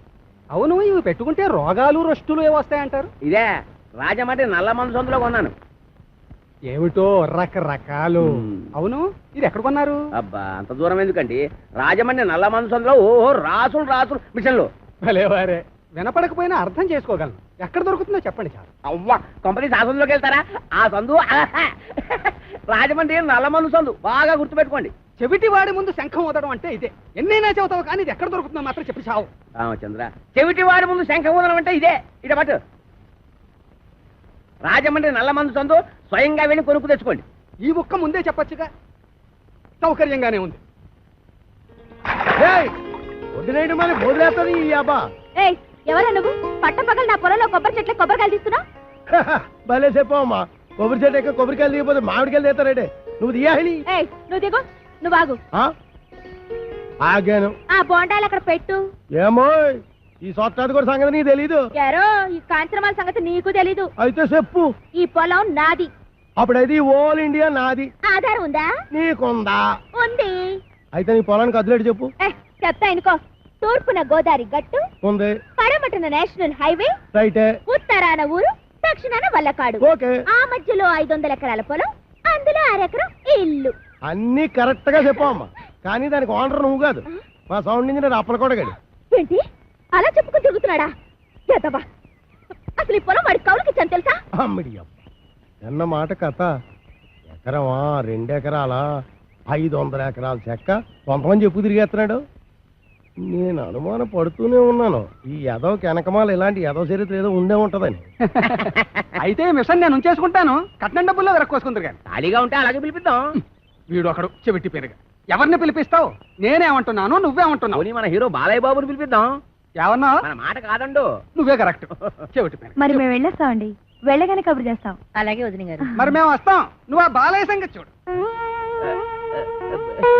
అవును, ఇవి పెట్టుకుంటే రోగాలు రొస్టులు ఏవొస్తాయంటారు? ఇదే రాజమండ్రి నల్ల మందు సందులో కొన్నాను. ఏమిటో రకరకాలు. అవును, ఇది ఎక్కడ కొన్నారు? అబ్బా అంత దూరం ఎందుకండి, రాజమండ్రి నల్ల మందు సందులో ఓహో రాసులు రాసులు మిషన్లు. భలేవారే, వినపడకపోయినా అర్థం చేసుకోగలను. ఎక్కడ దొరుకుతుందో చెప్పండి చాలు. అవ్వా కంపెనీ ఆ సందులోకి వెళ్తారా? ఆ సందు రాజమండ్రి నల్ల మందు సందు, బాగా గుర్తుపెట్టుకోండి. చెవిటి వాడి ముందు శంఖం ఊదడం అంటే ఇదే. ఎన్నైనా చెబుతావు కానీ ఇది ఎక్కడ దొరుకుతుందో మాత్రం చెప్పి చావు. రామచంద్ర, చెవిటి వాడి ముందు శంఖం ఊదడం అంటే ఇదే. ఇట పట్టు, రాజమండ్రి నల్ల మందు సందు, స్వయంగా వెళ్ళి కొనుక్కు తెచ్చుకోండి. ఈ ముక్క ముందే చెప్పొచ్చుగా, సౌకర్యంగానే ఉంది. వదిలేయడం మళ్ళీ వదిలేస్తుంది ఈ అబ్బా. ఏయ్ ఎవరా నువ్వు? పట్టపగలు నా పొలంలో కొబ్బరి చెట్ల కొబ్బరికాయలు తీస్తున్నా? భలే చెప్పమ్మా, కొబ్బరి చెట్టు ఎక్క కొబ్బరికాయలు తీయకపోతే మామిడికాయలు తీస్తారంటే నువ్వు తీయాలి. ఏయ్ నువ్వు దిగు, నువ్వు ఆగు. ఆగాను. ఆ బోండాలు అక్కడ పెట్టు. ఏమో ఈ సొట్టాది కూడా సంగతి నీకు తెలీదు. యారో ఈ కాంచనమాల సంగతి నీకు తెలీదు. అయితే చెప్పు. ఈ పొలం నాది. అప్పుడైతే ఓల్ ఇండియా నాది. ఆధారం ఉందా? నీకుందా? ఉంది. అయితే నీ పొలానికి అదిలేడు చెప్పు. చెప్తా ఇనుకో. తూర్పున గోదావరి గట్టు ఉంది, పడమటన నేషనల్ హైవే, రైటే, ఉత్తరాన ఊరు, దక్షిణాన వల్లకాడు. ఓకే. ఆ మధ్యలో 500 ఎకరాల పొలం, అందులో 1 ఎకరం ఇల్లు. అన్ని కరెక్ట్ గా చెప్పమ్మా, కానీ దానికి ఓనర్ నువ్వు కాదు, మా సౌండ్ ఇంజనీర్ అప్పలకోటగాడు. ఏంటి అలా చెప్పుకుని తిరుగుతున్నాడా? ఎదవా, అసలు ఈ పొలం వాడి కౌలుకి ఇచ్చాను తెలుసా? అమ్మడి అన్న మాట కథ. ఎకరమా 2 ఎకరాలా 500 ఎకరాల చెక్క కొంతమంది చెప్పు తిరిగేస్తున్నాడు. నేను అనుమానం పడుతూనే ఉన్నాను, ఈ యదవకి వెనకమాల ఇలాంటి యదవ చరిత్ర ఏదో ఉండే ఉంటదని. అయితే మిషన్ నేను ఉంచేసుకుంటాను, కట్నం డబ్బుల్లో వెరక్కోసుకుంటారు కానీ. ఖాళీగా ఉంటే అలాగే పిలిపిద్దాం. వీడు ఒకడు చెవిటి పేరుగా. ఎవరిని పిలిపిస్తావు? నేనేమంటున్నాను, నువ్వేమంటున్నావు? మన హీరో బాలయ్య బాబుని పిలిపిద్దాం. ఏమన్నా? మన మాట కాదండు. నువ్వే కరెక్ట్. చెవిటి పేరు. మరి మేము వెళ్ళొస్తామండి, వెళ్ళగానే కబురు చేస్తాం. అలాగే వదిన గారు. మరి మేము వస్తాం, నువ్వు ఆ బాలయ్య సంగతి చూడు.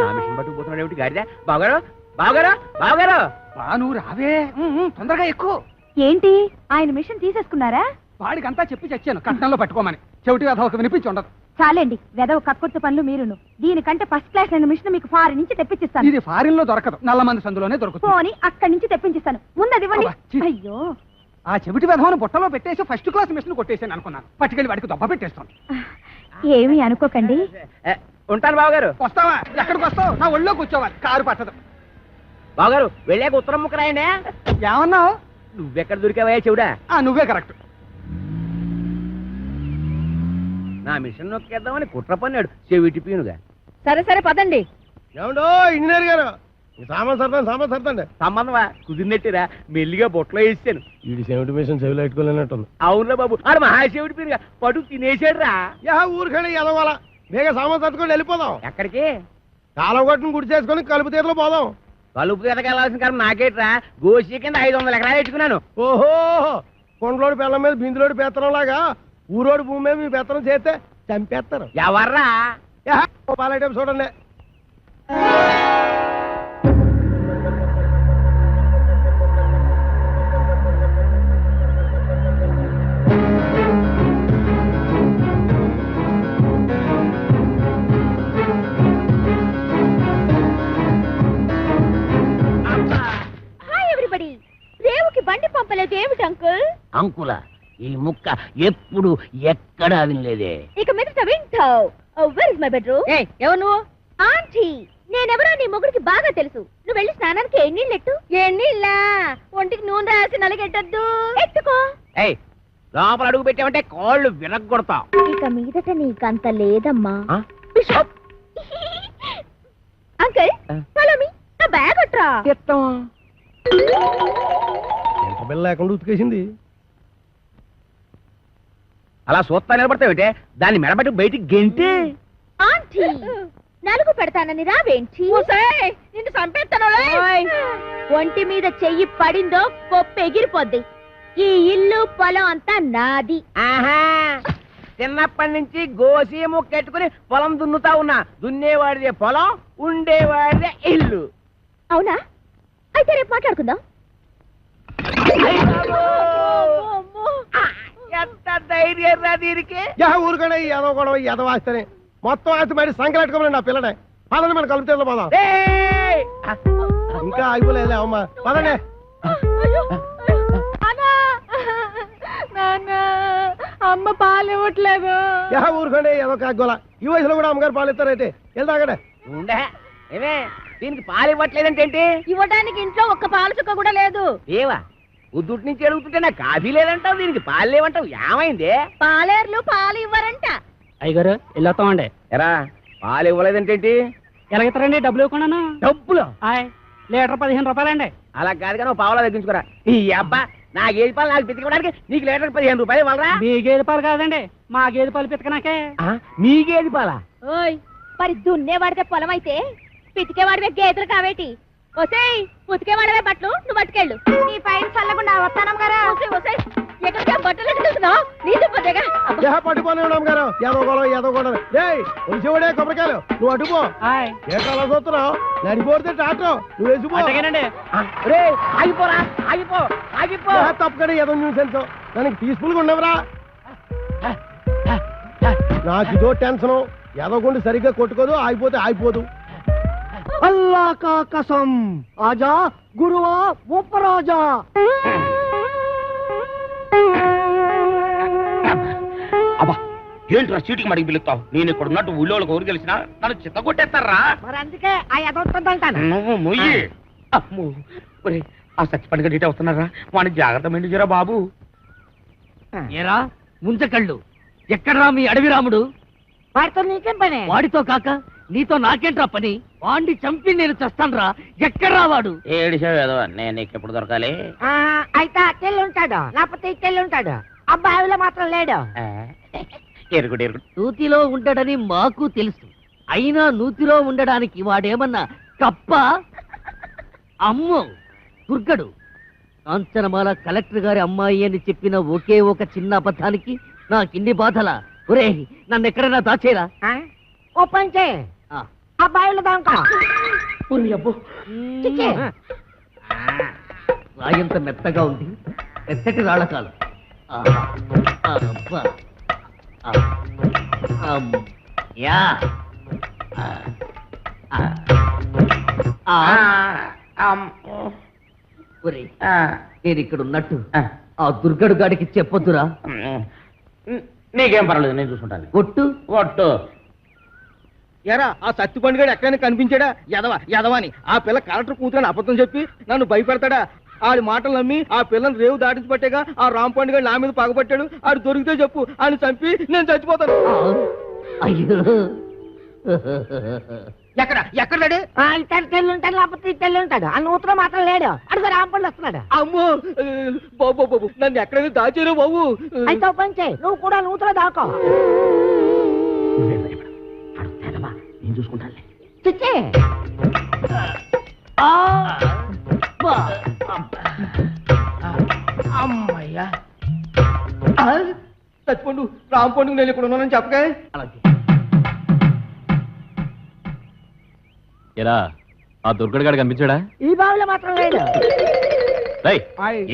నా మిషన్ పట్టుకుపోతున్నాడు ఏమిటి గాడిద? బావగారు బావగారు బావగారు, నువ్వు రావే, తొందరగా ఎక్కువ. ఏంటి ఆయన మిషన్ తీసేసుకున్నారా? వాడికంతా చెప్పి చచ్చాను కట్నంలో పట్టుకోమని. చెవిటి కథ ఒక వినిపించి ఉండదు. చాలండి, వెదవ కక్కుర్తి పనులు మీరును. దీనికంటే ఫస్ట్ క్లాస్ అయిన మిషన్ మీకు ఫారిన్ నుంచి తెప్పించిస్తాను. ఇది ఫారిన్ లో దొరకదు, నల్ల మంది సందులోనే దొరుకుతుంది. పోనీ అక్కడి నుంచి తెప్పించిస్తాను, ముందది ఇవ్వండి. అబ్బా, ఛీ. అయ్యో, ఆ చెవిటి వెధవను బుట్టలో పెట్టేసి ఫస్ట్ క్లాస్ మిషన్ కొట్టేసాను అనుకున్నాను. పట్టుకెళ్ళి వాడికి దొబ్బ పెట్టేస్తాను. ఏమీ అనుకోకండి. ఉంటాను బావగారు. వస్తావా? ఎక్కడికి వస్తావు? నా ఒళ్ళో కూర్చోవాలి, కారు పట్టదు. బావగారు వెళ్ళాక ఉత్తరం ముక్క రాయండి. ఏమన్నావు? నువ్వెక్కడ దొరికావయ్యా చెవుడా? నువ్వే కరెక్ట్. నా మిషన్ నొక్కేద్దామని కుట్ర పన్నాడు చెవిటి పీనుగా. సరే సరే పదండి. ఏమండో ఇంజనీర్ గారు, సామాన్ సర్దండి. సంబంధమా కుదిరినట్టురా, మెల్లిగా బొట్లో వేసాను. వీడి సెవెంటీ మిషన్ చెవిలో పెట్టుకోలేనట్టుంది. అవునురా బాబు, ఆడు మహాశివుడి పీనుగా పడు తినేసాడు రా. ఊరికండి ఎదవాల, బేగా సామాన్ సర్దుకొని వెళ్ళిపోదాం. ఎక్కడికి? కాలం కొట్టును గుడి చేసుకొని కలుపు తీరలో పోదాం. కలుపు ఎదకెళ్ళాల్సిన కారణం నాకేట్రా, గోషి కింద 500 ఎకరాలు పెట్టుకున్నాను. ఓహో, కొండలోడి బెల్లం మీద బిందులోడి పెత్తనం లాగా ఊరోడి భూమి మీద మీ పెత్తనం చేస్తే చంపేస్తారు. ఎవర్రా? పాలైటం చూడండి. Hi everybody. రేవుకి బండి పంపలేదు ఏమిటి? ఏమిటి అంకుల్? అంకుల ఈ ముక్క ఎప్పుడు ఎక్కడా వినలేదే. ఇక మీద వింటావు. Where is my bedroom? ఎవరు నువ్వు? ఆంటీ, నేనెవరో నీ మొగుడికి బాగా తెలుసు. నువ్వు వెళ్ళి స్నానానికి ఎన్నీళ్ళెట్టు. ఎన్నిళ్ళా? ఒంటికి నూనె రాసి నలగెట్టద్దు. ఎత్తుకో. లోపల అడుగు పెట్టామంటే కాళ్ళు విరగొడతా. ఇక మీదట నీకంత లేదమ్మా. Uncle, follow me. నా బ్యాగ్ అట్రా. ఎంత బిల్ల లేకుండా ఉతికేసింది. అలా సూత్తా నిలబడతావేంటే? దాన్ని మెడబెట్టి బయటికి గెంటి. ఆంటీ, నలుగు పెడతానని రావేంటి? నిన్ను చంపేస్తాను. ఒంటి మీద చెయ్యి పడిందో పొప్పు ఎగిరిపోద్ది. ఈ ఇల్లు పొలం అంతా నాది. ఆహా, చిన్నప్పటి నుంచి గోసి ముక్కెట్టుకుని పొలం దున్నుతా ఉన్నా. దున్నేవాడిదే పొలం, ఉండేవాడిదే ఇల్లు. అవునా? అయితే రేపు మాట్లాడుకుందాం. ఎంత ధైర్యం రా దీనికి. ఊరుకనే ఎదవ గొడవ ఎదవ ఆస్తేనే మొత్తం ఆస్తి బయట సంకలెట్టుకోమని నా పిల్లనే. పదండి మన కలుపుతే పోదాం. ఇంకా అయిపోలేదులే అమ్మా, పదండి. అమ్మ పాలు ఇవ్వట్లేదు. ఊరుకోండి ఏదో కాగోలా. ఈ వయసులో కూడా అమ్మగారు పాలు ఇస్తారైతే వెళ్తాగడే. ఏమే దీనికి పాలు ఇవ్వట్లేదంటే? ఇవ్వడానికి ఇంట్లో ఒక్క పాలు చుక్క కూడా లేదు. ఏవా ఉద్దుటి నుంచి అడుగుతుంటే నాకు కాఫీ లేదంటావు, దీనికి పాలు లేవంటావు. ఏమైంది? పాలేర్లు పాలు ఇవ్వరంట. అయ్యగారు వెళ్ళొస్తామండి. ఎరా పాలు ఇవ్వలేదంటే? ఎలాగెత్తారండి? డబ్బులు ఇవ్వకుండా. డబ్బులు లీటర్ 15 రూపాయలండి. అలా కాదు కానీ పావులా తగ్గించుకోరా. ఈ అబ్బా నా గేదె పాలు నాకు పితికడానికి నీకు లీటర్ 15 రూపాయలు ఇవ్వాలరా? మీ గేదె పాలు కాదండి, మా గేదె పాలు పితకనాకే. మీ గేదె పాలా? ఓయ్, మరి దున్నేవాడితే పొలం అయితే పితికేవాడివే గేదెలు కావేటి? ఒసేయ్, ఉతికేవాడవే బట్టలు నువ్వు పట్టుకెళ్ళు. నీ పైన చల్లకుండా వస్తానం గారా. ఎక్కడికి బట్టలు ఎట్టుకుంటున్నావు? నీళ్ళు పోతేగా. పట్టుకోని అమ్మగారు ఏదో గొడవ ఏదో గొడవ. ఒలిసేవాడే కొబ్బరికాయలు, నువ్వు అడ్డుపో. ఏ కళ చూస్తున్నావు? నడిపోతే టాటో నువ్వు వేసిపో. ఆగిపోరా, ఆగిపో, ఆగిపో. తప్పకనే ఏదో న్యూసెన్స్. దానికి పీస్ఫుల్ గా ఉండవరా? నాకు ఇదో టెన్షన్. ఎదగొండి సరిగ్గా కొట్టుకోదు, ఆగిపోతే ఆగిపోదు. అల్లా కా కసం ఆజా గురువా ఉపరాజా. అబ్బా ఏంట్రా చీటికి మడికి పిలుస్తావు? నేను ఇక్కడ ఉన్నట్టు ఊళ్ళోకి ఊరు తెలిసినా నన్ను చిత్త కొట్టేస్తారా? మరి అందుకే ఆ ఎదవుతుందంటాను. నువ్వు మొయ్యి. అమ్మో, ఆ సచ్చిపండుగ డీటే వస్తున్నారా? వాడిని జాగ్రత్త మెండుజరా బాబు. ఏరా ముంచకళ్ళు, ఎక్కడ్రా మీ అడవి రాముడు? వాడితో నీకేం పని? వాడితో కాక నీతో నాకేంట్రా పని? వాడిని చంపి నేను చస్తాన్రా. ఎక్కడ్రా వాడు? ఏడిసావు నేను నీకు ఎప్పుడు దొరకాలి? అయితే అట్టెళ్ళి ఉంటాడు, లేకపోతే ఇట్టెళ్ళి ఉంటాడు. అబ్బాయిలో మాత్రం లేడు. ఎరుగుడు ఎరుగుడు. నూతిలో ఉండడని మాకు తెలుసు, అయినా నూతిలో ఉండడానికి వాడేమన్నా కప్ప? అమ్మో దుర్గడు, కాంచనమాల కలెక్టర్ గారి అమ్మాయి అని చెప్పిన ఒకే ఒక చిన్న అబద్ధానికి నాకిన్ని బాధలా? ఒరే నన్ను ఎక్కడైనా దాచేరా. ఓ పని చేయి, అబ్బాయిలు దాంకో. రాయంత మెత్తగా ఉంది, మెత్తటి రాళ్ళకాలు. నేను ఇక్కడ ఉన్నట్టు ఆ దుర్గడు గాడికి చెప్పొద్దురా. నీకేం పర్వాలేదు, నేను చూసుకుంటాను. ఒట్టు ఒట్టు. ఎరా ఆ సత్తి పండుగడు ఎక్కడైనా కనిపించాడా? యదవాని ఆ పిల్ల కలెక్టర్ కూతురని అబద్ధం చెప్పి నన్ను భయపెడతాడా? ఆడి మాటలు నమ్మి ఆ పిల్లని రేవు దాటించి పట్టేగా ఆ రామ్ పండుగ నా మీద పగబట్టాడు. ఆడు దొరికితే చెప్పు, ఆయన చంపి నేను చచ్చిపోతాను. అయ్యో ఎక్కడాడు? ఇట్టెళ్ళి ఉంటాడు, లేకపోతే ఇట్టెళ్ళి ఉంటాడు. ఆ నూతులో మాత్రం లేడు. అడుగు రాంపండి వస్తున్నాడు. అమ్మో బాబు బాబు నన్ను ఎక్కడైనా దాచారు బాబు. అయితే ఓ పని చేయి, నువ్వు కూడా నూతులో దాకో. నేను చూసుకుంటాను. చిచ్చి అమ్మయ్యా, చచ్చిపోండు రామ్ పండుగ నేను ఇక్కడ ఉన్నానని చెప్పగా. ఎరా ఆ దుర్గడు గాడు కనిపించాడా? ఈ బావిలో మాత్రం లేడు.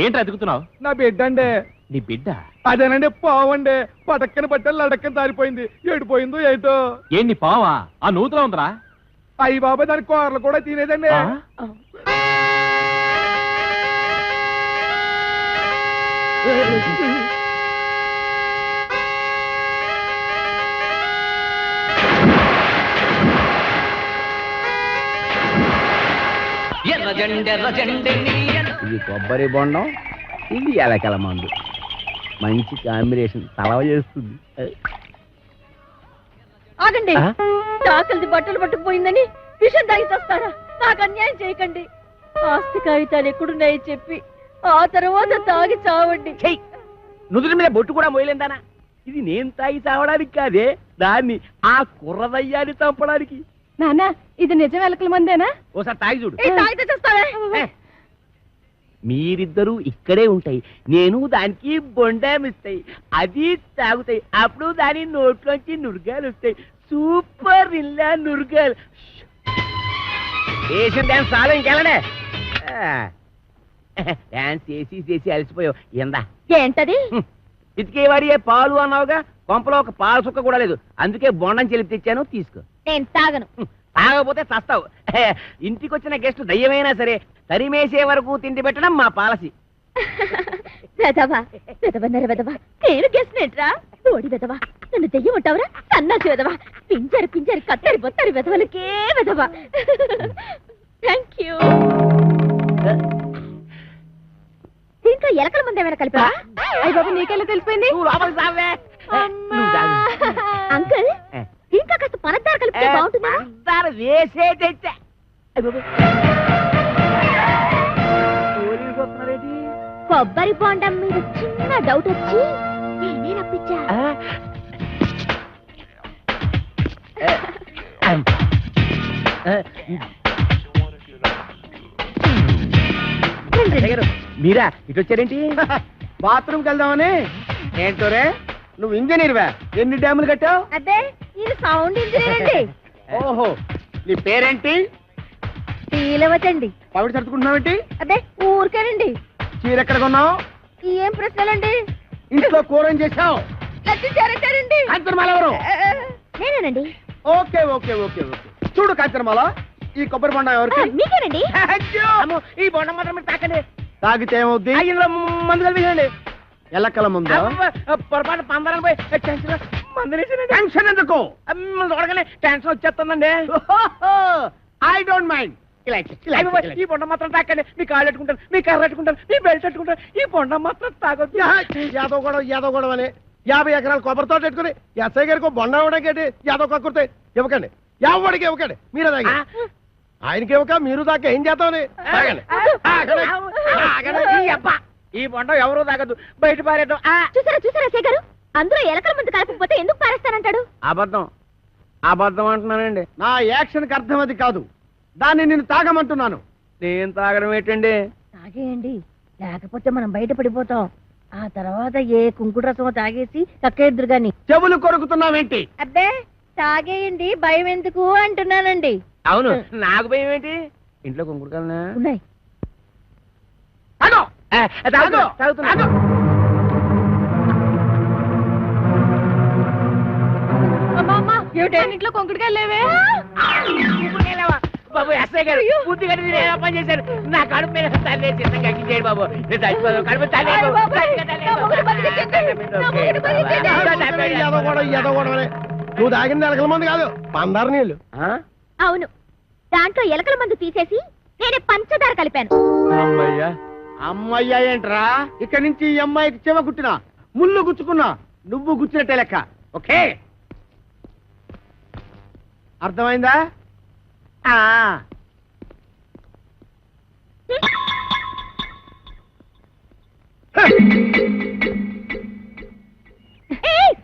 ఏంటి ఎదుగుతున్నావు? నా బిడ్డ అండి. నీ బిడ్డ? అదేనండి పావండి. పటక్కన పట్టాలి, లడక్కన దారిపోయింది. ఏడిపోయిందో ఏటో. ఏంటి పావా? ఆ నూతులో ఉందరా? అయ్యి బాబాయ్ దాని కూరలు కూడా తినేదండి. ఇది కొబ్బరి బొండం, ఇది ఎలకల మందు. మంచి కాంబినేషన్, తలవ చేస్తుంది. ఆగండి. తాకలిది బట్టలు పట్టుకుపోయిందని విషం తాగి చేస్తారా? నాకు అన్యాయం చేయకండి. ఆస్తి కాగితాలు ఎక్కడున్నాయో చెప్పి ఆ తర్వాత తాగి చావండి. నుదుటి మీద బొట్టు కూడా మోయలేందానా? ఇది నేను తాగి చావడానికి కాదే, దాన్ని ఆ కుర్రదయ్యాన్ని చంపడానికి. నాన్న, ఇది నిజం ఎలకల మందేనా? ఓసారి తాగి చూడు. తాగితే చేస్తావే. మీరిద్దరూ ఇక్కడే ఉంటాయి, నేను దానికి బొండామిస్తాయి, అది తాగుతాయి. అప్పుడు దాని నోట్లోంచి నురగాలు వస్తాయి. సూపర్ ఇల్లా నురగాలు. వేసిన డాన్స్ చాలా ఇంకెళ్ళడే. డాన్స్ చేసి అలసిపోయావు. ఎందా ఏంటది? ఇతికేవాడి పాలు అన్నావుగా, కొంపలో ఒక పాల సుక్క కూడా లేదు. అందుకే బొండం చెలిపి తెచ్చాను, తీసుకో. నేను తాగను. తాగకపోతే చస్తావు. ఇంటికి వచ్చిన గెస్ట్ దయ్యమైనా సరే తరిమేసే వరకు తిండి పెట్టడం మా పాలసీ. వెదవా వెదవన్నర వెదవా, నేను గెస్ట్నేట్రా? ఓడి వెదవా, నన్ను దెయ్యం ఉంటావురా? సన్నాసి వెదవా, పింజరి పింజరి కత్తరి బొత్తరి వెదవలకే వెదవా. Thank you. దీంట్లో ఎలకల మంది ఏమైనా కలిపా? అయ్య బాబు, నీకెలా తెలిసిపోయింది? అంకుల్, దీంట్లో కాస్త పనద్దారు కలిపితే బాగుంటుందా? వేసే తెచ్చా. కొబ్బరి బొండం మీద చిన్న డౌట్ వచ్చి నేనే రప్పించా. మీరా ఇటు వచ్చారేంటి? బాత్రూమ్కి వెళ్దామని. ఏంటోరే, నువ్వు ఇంజనీర్వా? ఎన్ని డ్యాములు కట్టావు? అదే, ఇది సౌండ్ ఇంజనీర్ అండి. ఓహో, నీ పేరేంటి? తీలవతండి. పవిడి సర్దుకుంటున్నావేంటి? అదే, ఊరికేనండి. చీర ఎక్కడ కొన్నావు? ఏం ప్రశ్నలండి? ఇంట్లో కూర ఏం చేసావు? లచ్చారంటారండి. కాంచనమాల ఎవరు? నేనేనండి. Okay okay okay okay. చూడు కాంచనమాల, ఈ కొబ్బరి బొండం ఎవరికి? మీకేనండి. ఈ బొండం మాత్రం మీరు తాకండి. తాగితే ఏమవుద్ది? ఇందులో మందు కలిపేయండి. ఎల్లకల ముందు పొరపాటు పందరం పోయి టెన్షన్ ఎందుకు? చూడగానే టెన్షన్ వచ్చేస్తుందండి. I don't mind. ఈ బొండం మాత్రం తాకండి. మీ కాళ్ళు పెట్టుకుంటారు, మీ కర్ర పెట్టుకుంటారు, మీ బెల్ట్ పెట్టుకుంటారు. ఈ బొండం మాత్రం తాగొద్దు. యాదవ్ గొడవ అని 50 ఎకరాల కొబ్బరితో పెట్టుకుని ఎస్ఐ గారికి బొండం ఇవ్వడానికి యాదవ్ కక్కుర్తే ఇవ్వకండి. ఎవడికి ఇవ్వకండి, మీరే తాగి. ఆయనకి ఇవ్వక మీరు దాకా ఏం చేద్దామని తాగండి. ఈ బొండం ఎవరు తాగదు, బయట పారేద్దాం. చూసారా చూసారా శేఖరు, అందరూ ఎలకల మందు కలపకపోతే ఎందుకు పారేస్తానంటాడు? అబద్ధం అబద్ధం అంటున్నానండి. నా యాక్షన్కి అర్థం అది కాదు, దాన్ని నేను తాగమంటున్నాను. నేను తాగడం ఏంటండి? తాగేయండి, లేకపోతే మనం బయట పడిపోతాం. ఆ తర్వాత ఏ కుంకుడు రసమో తాగేసి కక్కేద్దరు గాని. చెవులు కొరుకుతున్నావేంటి? అబ్బే, తాగేయండి, భయం ఎందుకు అంటున్నానండి. అవును, నాకు భయం ఏంటి? ఇంట్లో కుంకుడుకాలనా ఉన్నాయి. తాగుతున్నా. ఇంట్లో కొంకుడుకాయలు లేవే? బాబు ఎస్ఐ గారు బుద్ధి గారు పని చేశారు. నా కడుపు మీద తల్లి చేయండి బాబు. కడుపు నువ్వు తాగింది ఎలకల మంది కాదు, పందారు నీళ్ళు. అవును, దాంట్లో ఎలకల మందు తీసేసి నేనే పంచదార కలిపాను. అమ్మయ్యా అమ్మయ్యా ఏంట్రా? ఇక్కడి నుంచి ఈ అమ్మాయికి చెవ గుట్టినా ముళ్ళు గుచ్చుకున్నా నువ్వు గుచ్చినట్టే లెక్క. ఓకే, అర్థమైందా?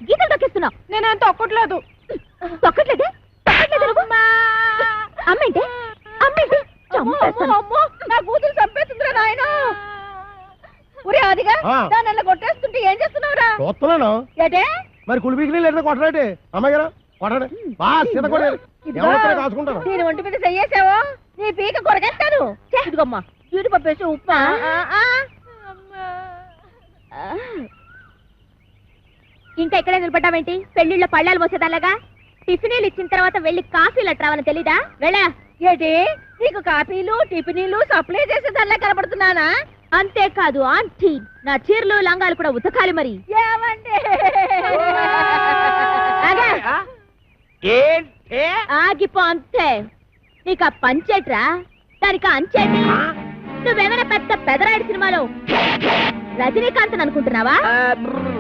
గీతలు తొక్కిస్తున్నావు. నేనేం తొక్కట్లేదు. తొక్కట్లేదే? అమ్మేంటి అమ్మేంటి? నా కూతురు చంపేస్తుందిరా నాయన. ఒరే అదిగా, దాన్ని కొట్టేస్తుంటే ఏం చేస్తున్నావురా? చూస్తున్నాను. ఏటే మరి కులిపీకి లేదా కొట్టరాటి? అమ్మాయి గారు కొట్టండి, బాగా సీత కొట్టారు. కాసుకుంటాను. నేను ఒంటి మీద చెయ్యేసావో నీ పీక కొరకేస్తాను. ఇదిగమ్మా, జీడిపప్పు వేసి ఉప్మా. ఇంకా ఇక్కడే నిలబడ్డావేంటి? పెళ్లిళ్ళ పళ్ళాలు మోసేదాలాగా. టిఫినీలు ఇచ్చిన తర్వాత వెళ్ళి కాఫీలు అట్రావని తెలీదా? వెళ్ళా. ఏంటి నీకు కాఫీలు టిఫినీలు సప్లై చేసేదానిలా కనబడుతున్నానా? అంతేకాదు ఆంటీ, నా చీరలు లంగాలు కూడా ఉతకాలి మరి. ఏమండి? ఏంటే ఆగిపో అంతే. నీకు ఆ పంచేట్రా, దానికి ఆ అంచేటి. నువ్వేమైనా పెద్ద పెదరాయుడు సినిమాలో రజనీకాంత్ అనుకుంటున్నావా,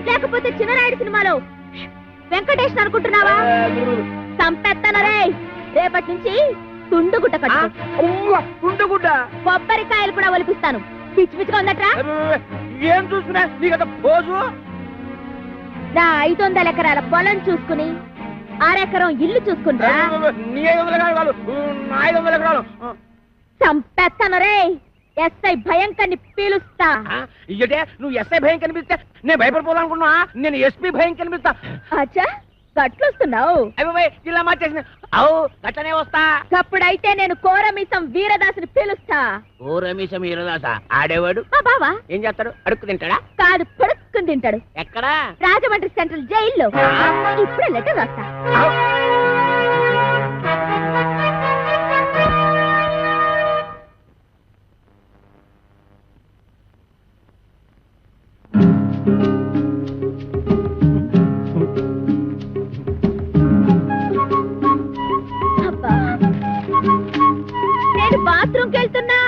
లేకపోతే చిన్నరాయుడు సినిమాలో వెంకటేష్ అనుకుంటున్నావా? సంపెత్తనరే. రేపటి నుంచి తుండుగుడ్డ కట్టు. తుండుగుడ్డ, కొబ్బరికాయలు కూడా ఒలిపిస్తాను. పిచ్చి పిచ్చిగా ఉందట్రా. ఏం చూస్తున్నా నీకంత పోజు? నా 500 ఎకరాల పొలం చూసుకుని 6 ఎకరం ఇల్లు చూసుకుంటా. నీ 500 ఎకరాలు, నా 500 ఎకరాలు. సంపెత్తనరే. ఎస్ఐ భయంకర్ని పీలుస్తా. ఇయ్యటే నువ్వు ఎస్ఐ భయం కనిపిస్తే నేను భయపడిపోవాలనుకున్నా. నేను ఎస్పీ భయం కనిపిస్తా. అచ్చా, గట్లొస్తున్నావు. అవి ఇలా మార్చేసిన అవు గట్లనే వస్తా. అప్పుడైతే నేను కోరమీసం వీరదాసుని పిలుస్తా. ఓ రమేశ వీరదాస ఆడేవాడు మా బావా ఏం చేస్తాడు? అడుక్కు తింటాడా? కాదు, పొడుక్కుని తింటాడు. ఎక్కడా? రాజమండ్రి సెంట్రల్ జైల్లో. ఇప్పుడే లెటర్ రాస్తా. అబ్బా, నేను బాత్రూమ్కి వెళ్తున్నా.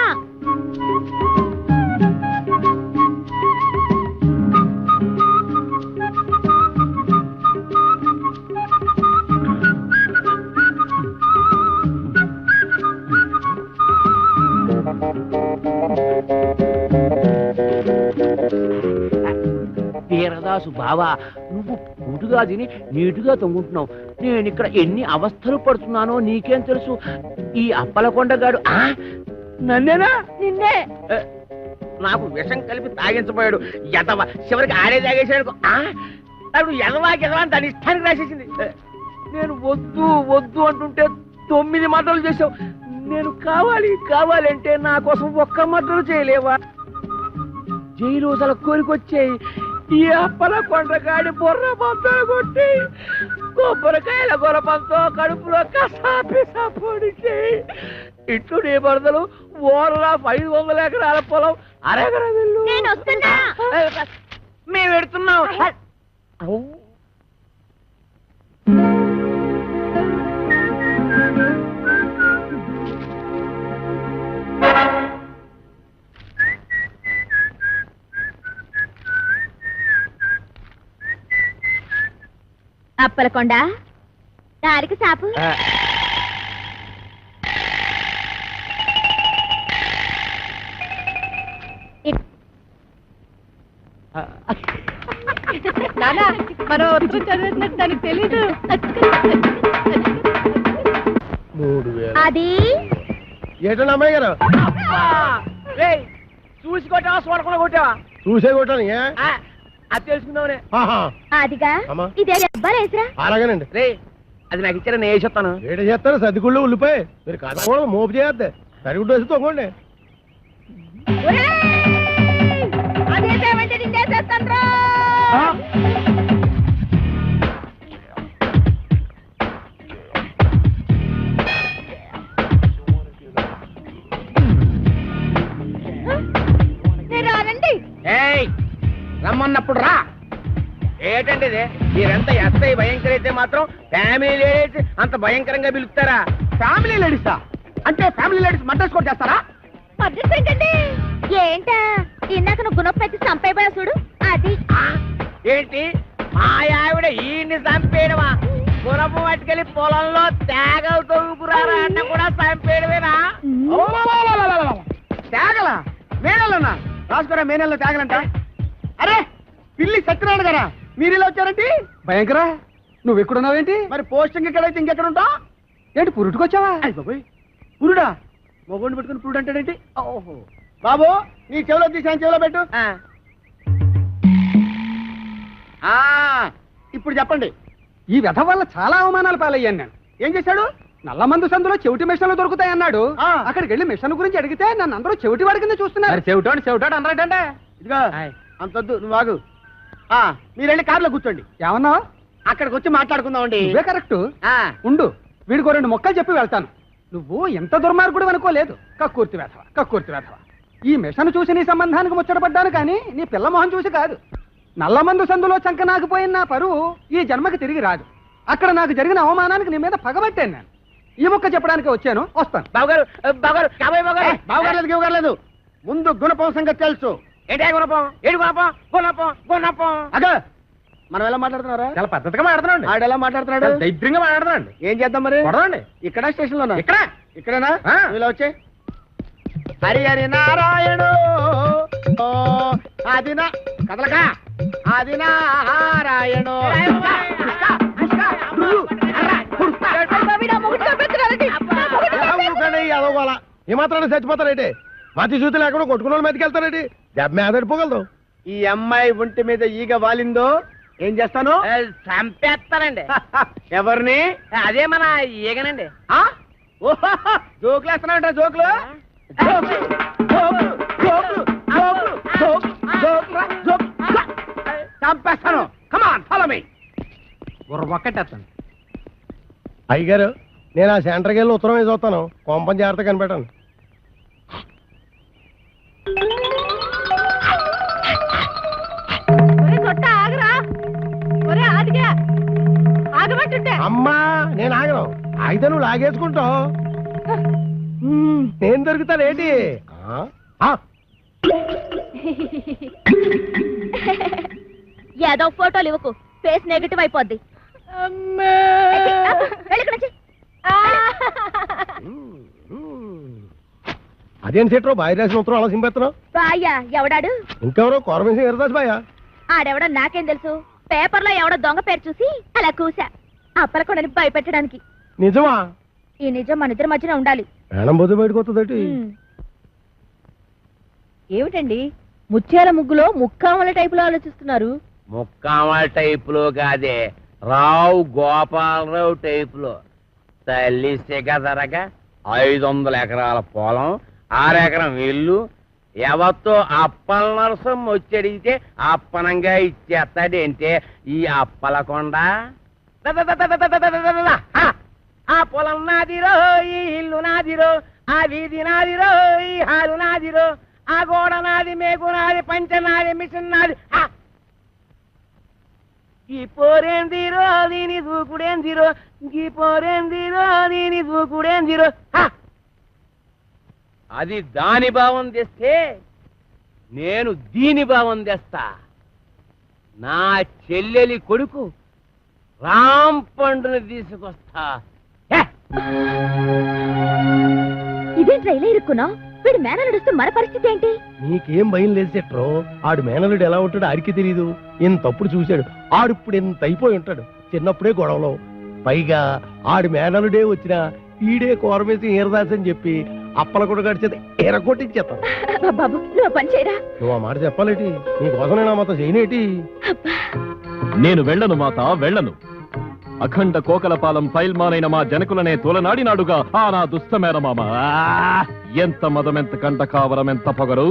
వీరదాసు బావా, నువ్వు పూటుగా తిని నీటుగా తొంగుంటున్నావు. నేను ఇక్కడ ఎన్ని అవస్థలు పడుతున్నానో నీకేం తెలుసు? ఈ అప్పలకొండగాడు నన్నేనా? నిన్నే. నాకు విషం కలిపి తాగించబోయాడు. ఎదవ చివరికి ఆడే తాగేసాడు. అప్పుడు ఎదవాకి ఎదవా అని దాని ఇష్టానికి రాసేసింది. నేను వద్దు వద్దు అంటుంటే 9 మర్డర్లు చేసావు. నేను కావాలి కావాలి అంటే నా కోసం ఒక్క మర్డర్ చేయలేవా? జైలు అసలు కోరికొచ్చాయి. ఈ అప్పల కొండగాడి బొర్ర పంపలు కొట్టి కొబ్బరికాయల గొరపంతో కడుపులో కసాపిసా పొడిచి ఇట్లు నీ బరదలు ఓర్లా 500 ఎకరాల పొలం అరెకర వెళ్ళు. నేను వస్తున్నా. మేము పెడుతున్నాం. అప్పలకొండ, దారికి సాపు. నానా, మనం ఉత్తరం చదివినట్టు దానికి తెలీదు. 3000. అది ఏటండి అమ్మాయి గారు? చూసి కొట్టావా చూడకుండా కొట్టావా? చూసే కొట్టాను. ఏ అది తెలుసుకుందామనే. అదిగా అమ్మా. ఇదే అబ్బాలేసరా. అలాగేనండి. రే అది నాకు ఇచ్చారా, నేను వేసేస్తాను. ఏట చేస్తారు? సర్దిగుళ్ళు ఉల్లిపాయ మీరు కాదు మోపు చేస్తే సరిగుడ్డు వేసి తొంగండి. అదేమంటే నిన్నేసేస్తాను. రానండి. రమ్మన్నప్పుడు రా. ఏటండి ఇది? మీరెంత ఎస్ఐ భయంకర అయితే మాత్రం ఫ్యామిలీ లేడీస్ అంత భయంకరంగా పిలుస్తారా? ఫ్యామిలీ లేడీసా? అంటే ఫ్యామిలీ లేడీస్ మర్డర్స్ కూడా చేస్తారా? మర్డర్స్ ఏంటండి? ఏంటా ఇందాక నువ్వు గుణపెట్టి చంపైపోయా చూడు అది. ఏంటి మా ఆవిడ ఈయన్ని చంపేయడమా? గుణపు పట్టుకెళ్ళి పొలంలో తేగలు తొలుకురారా అన్న కూడా చంపేయడమేనా? తేగలా? మేనల్లోనా? రాసుకోరా, మేనల్లో తేగలంట. అరే పిల్లి సత్యనారాయణ గారా, మీరు ఇలా వచ్చారండి? భయంకర, నువ్వు ఎక్కడున్నావేంటి? మరి పోస్టింగ్ ఎక్కడైతే ఇంకెక్కడ ఉంటా? ఏంటి పురుటుకొచ్చావా? బాబోయ్, పురుడా? మగోడిని పెట్టుకుని పురుడు అంటాడేంటి? ఓహో బాబు, నీ చెవిలో తీసాను, చెవిలో పెట్టు. ఇప్పుడు చెప్పండి. ఈ వ్యధ వల్ల చాలా అవమానాలు పాలయ్యాను నేను. ఏం చేశాడు? నల్లమందు సందులో చెవిటి మిషన్లు దొరుకుతాయన్నాడు. అక్కడికి వెళ్ళి మిషన్ గురించి అడిగితే నన్ను అందరూ చెవిటి వాడి కింద చూస్తున్నారు. చెవిటాడు అన్నాడంటే ఇదిగో అంతొద్దు, నువ్వు ఆగు. మీరు వెళ్ళి కారులో కూర్చోండి. ఏమన్నా? అక్కడికి వచ్చి మాట్లాడుకుందామండి. నువ్వే కరెక్ట్. ఉండు, వీడికో 2 మొక్కలు చెప్పి వెళ్తాను. నువ్వు ఎంత దుర్మార్గుడు అనుకోలేదు. కక్కుర్తి వేధవ, కక్కుర్తి వేధవ. ఈ మిషన్ చూసి నీ సంబంధానికి ముచ్చటపడ్డాను కానీ నీ పిల్ల మొహం చూసి కాదు. నల్లమందు సందులో చంక నాకుపోయిన నా పరువు ఈ జన్మకి తిరిగి రాదు. అక్కడ నాకు జరిగిన అవమానానికి నీ మీద పగబట్టాను నేను. ఈ ముక్క చెప్పడానికి వచ్చాను, వస్తాను. బావగారు బావగారు కాబోయే బావగారు బావగారు ముందు గుణపం సంగతి తెలుసు. ఏంటి గుణపం? ఏడు గుణపం? గుణపం గుణపం అగా మనం ఎలా మాట్లాడుతున్నారా? చాలా పద్ధతిగా మాట్లాడుతున్నాడు. ఆడు ఎలా మాట్లాడుతున్నాడు? దైద్యంగా మాట్లాడుతున్నాడు. ఏం చేద్దాం మరి? కొడదండి. ఇక్కడ స్టేషన్ లోనా? ఇక్కడ ఇక్కడేనా? ఆ. ఇలా వచ్చే హరి హరి నారాయణు అది నా కదలక అది నారాయణు అదోగోలా ఈ మాత్రాన్ని చచ్చిపోతారేంటి? మతి చూతి లేకుండా కొట్టుకున్న వాళ్ళు మెతికి వెళ్తారేంటి? దెబ్బ మీద అడిపోగలదు. ఈ అమ్మాయి ఒంటి మీద ఈగ వాలిందో ఏం చేస్తాను? చంపేస్తానండి. ఎవరిని? అదే మన ఈగనండి. జోకులు వేస్తున్నావుంటా? జోకులు చంపేస్తాను. Come on follow me. ఒక్కటేస్తాను. అయ్యగారు నేను ఆ సెంటర్కి వెళ్ళి ఉత్తరం వేసి వస్తాను. కొంపం జాగ్రత్త కనిపెట్టాను. అమ్మా నేను ఆగను. అయితే నువ్వు లాగేసుకుంటావు. నేను దొరుకుతానేంటి? ఏదో ఫోటోలు ఇవ్వకు, ఫేస్ నెగటివ్ అయిపోద్ది. అదేం సెట్రో బాయ్ రాసిన ఉత్తరం అలా సింపేస్తున్నావు? బాయ్యా ఎవడాడు? ఇంకెవరో కోరమేసి ఎరదాస్ బాయా. ఆడెవడో నాకేం తెలుసు. పేపర్లో ఎవడో దొంగ పేరు చూసి అలా కూసా. అప్పలకొండని భయపెట్టడానికి. నిజమా? ఈ నిజం మన ఇద్దరి మధ్యన ఉండాలి. ప్రాణం పోతే బయటకు వస్తుందటి. ఏమిటండి ముత్యాల ముగ్గులో ముక్కామల టైపులో ఆలోచిస్తున్నారు? ముక్కామల టైపులో కాదే, రావు గోపాలరావు టైపులో. తల్లి సిగదరగా 500 ఎకరాల పొలం, 6 ఎకరం ఇల్లు, ఎవరితో అప్పల నరసం వచ్చడిగితే అప్పనంగా ఇచ్చేస్తాడంటే ఈ అప్పలకొండ. ఆ పొలం నాదిరో, ఈ ఇల్లు నాదిరో, ఆ వీధి నాదిరో, ఈ హాలు నాదిరో, ఆ గోడ నాది, మేకు నాది, పంచ నాది, మిషన్ నాది. ఈ పోరేందిరో దీని దూకుడేందిరో, ఈ పోరేందిరో దీని దూకుడేందిరో. అది దాని భావం తెస్తే నేను దీని భావం తెస్తా. నా చెల్లెలి కొడుకు రామ్ పండుని తీసుకొస్తా. ఇదేంట్రా ఇలా ఇరుక్కున్నావు? వీడు మేనలుడుస్తూ మన పరిస్థితి ఏంటి? నీకేం భయం లేదు సెట్రో. ఆడు మేనలుడు ఎలా ఉంటాడు ఆడికి తెలియదు. ఇంతప్పుడు చూశాడు. ఆడిప్పుడు ఎంత అయిపోయి ఉంటాడు. చిన్నప్పుడే గొడవలో. పైగా ఆడి మేనలుడే వచ్చినా ఈడే కోరమేసి ఈరదాస్ అని చెప్పి అప్పల కూడా గడిచేది ఎరగొట్టించేస్తాను. బాబు నువ్వు పని చేయరా. నువ్వు ఆ మాట చెప్పాలేటి? నీకోసం నేను ఆ మాత్రం చేయనేటి? నేను వెళ్ళను మాత, వెళ్ళను. అఖండ కోకలపాలెం ఫైల్మానైన మా జనకులనే తోలనాడినాడుగా ఆ నా దుష్టమేనమామ. ఎంత మదమెంత కంట కావరం, ఎంత పొగరు!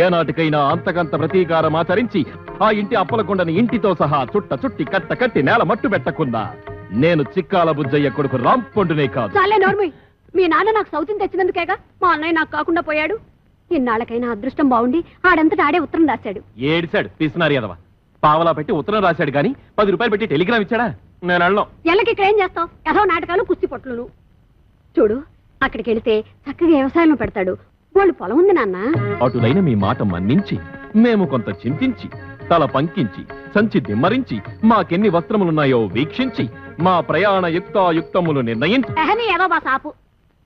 ఏనాటికైనా అంతకంత ప్రతీకారం ఆచరించి ఆ ఇంటి అప్పలకొండని ఇంటితో సహా చుట్టి కట్ట కట్టి నేల మట్టు పెట్టకున్నా నేను చిక్కాల బుజ్జయ్య కొడుకు రాంపొండునే కాదు. చాలే నోర్మి. మీ నాన్న నాకు సౌతిని తెచ్చినందుకేగా మా అన్నయ్య నాకు కాకుండా పోయాడు. ఇన్నాళ్ళకైనా అదృష్టం బాగుండి ఆడంతటా ఆడే ఉత్తరం రాశాడు. ఏడిశాడు పిసినారి ఎదవ. పావలా పెట్టి ఉత్తరం రాశాడు గాని 10 రూపాయలు పెట్టి టెలిగ్రామ్ ఇచ్చాడా? నేను వెళ్ళను. ఎల్లకి ఇక్కడ ఏం చేస్తావు? ఏదో నాటకాలు, కుస్తీ పొట్లును. చూడు, అక్కడికి వెళితే చక్కగా వ్యవసాయంలో పెడతాడు. వాళ్ళు పొలం ఉంది నాన్న. అటులైన మీ మాట మన్నించి మేము కొంత చింతించి తల పంకించి సంచి దిమ్మరించి మాకెన్ని వస్త్రములున్నాయో వీక్షించి మా ప్రయాణ యుక్తాయుక్తములు నిర్ణయించి ఎహని ఏదో బా సాపు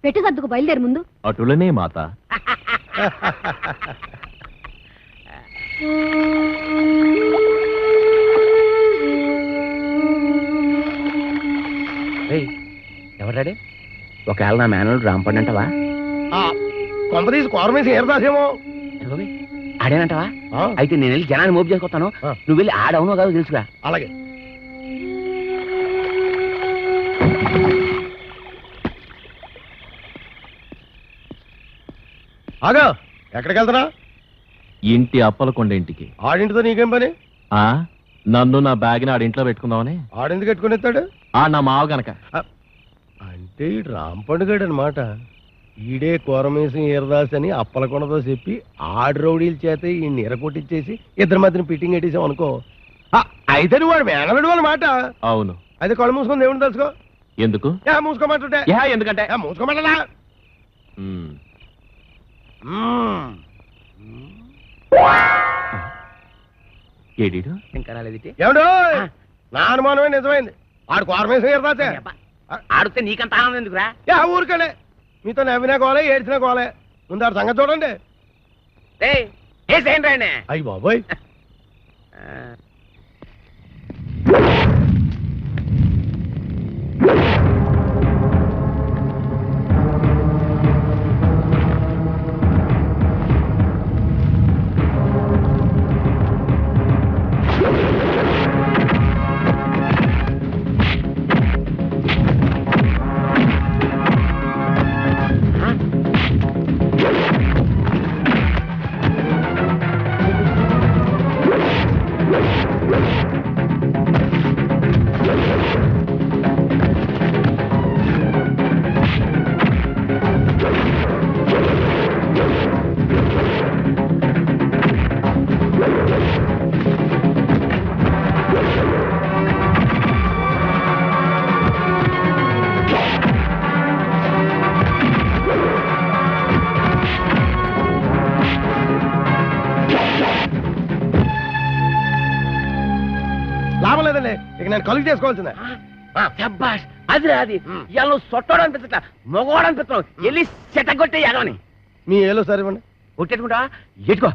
పెట్టి సర్దుకు బయలుదేరి ముందు. అటులనే మాత. ఎవరాడే? ఒకవేళ నా మేనలు రాంపండి అంటవా? కొంపదీసి కోరమేసి ఈరదాసేమో. ఆడేనంటవా? ఆ. అయితే నేను వెళ్ళి జనాన్ని మోపు చేసుకొస్తాను. ఆ. నువ్వు వెళ్ళి ఆడవునో కాదు తెలుసుగా. అలాగే. ఆగా ఎక్కడికి వెళ్తున్నా? ఇంటి అప్పలకొండ ఇంటికి. ఆడింటితో నీకేం పని? ఆ నన్ను నా బ్యాగ్ని ఆడింట్లో పెట్టుకుందామని. ఆడెందుకు ఎట్టుకుని ఎత్తాడు? ఆ నా మావ గనక. అంటే రాంపండుగాడు అనమాట. ఈడే కోరమేసం ఈరదాస్ అని అప్పలకొండతో చెప్పి ఆడు రౌడీల చేత ఈ నీర కొట్టించేసి ఇద్దరి మధ్యన ఫిట్టింగ్ పెట్టేసాం అనుకో. అయితే నువ్వు వాడు మేనలుడు వాళ్ళ మాట. అవును. అయితే కళ్ళు మూసుకొని దేవుని తెలుసుకో. ఎందుకు? మూసుకోమంటుంటే ఎందుకంటే మూసుకోమంటా. ఏడీడు ఇంకా రాలేదిటి ఏమండో నా అనుమానమే నిజమైంది. ఆడు కోరమేసం ఈరదాసే. ఆడితే నీకంత ఆనందం ఎందుకురా? ఊరికలే మీతో నవ్వినా కోలే ఏడ్చినా కోలే. ముందు ఆడు సంగతి చూడండి. అయ్యి బాబోయ్. లాభం లేదండి, ఇక నేను కలుగు చేసుకోవాల్సిందే. శబ్బాష్, అది అది ఇవాళ నువ్వు సొట్టోడు అనిపించట్లా, మగవాడు అనిపిస్తున్నావు. వెళ్ళి చెట్టగొట్టే యాదవని. మీ ఏలో సరే ఇవ్వండి. కొట్టేట్టుకుంటా ఎట్టుకో.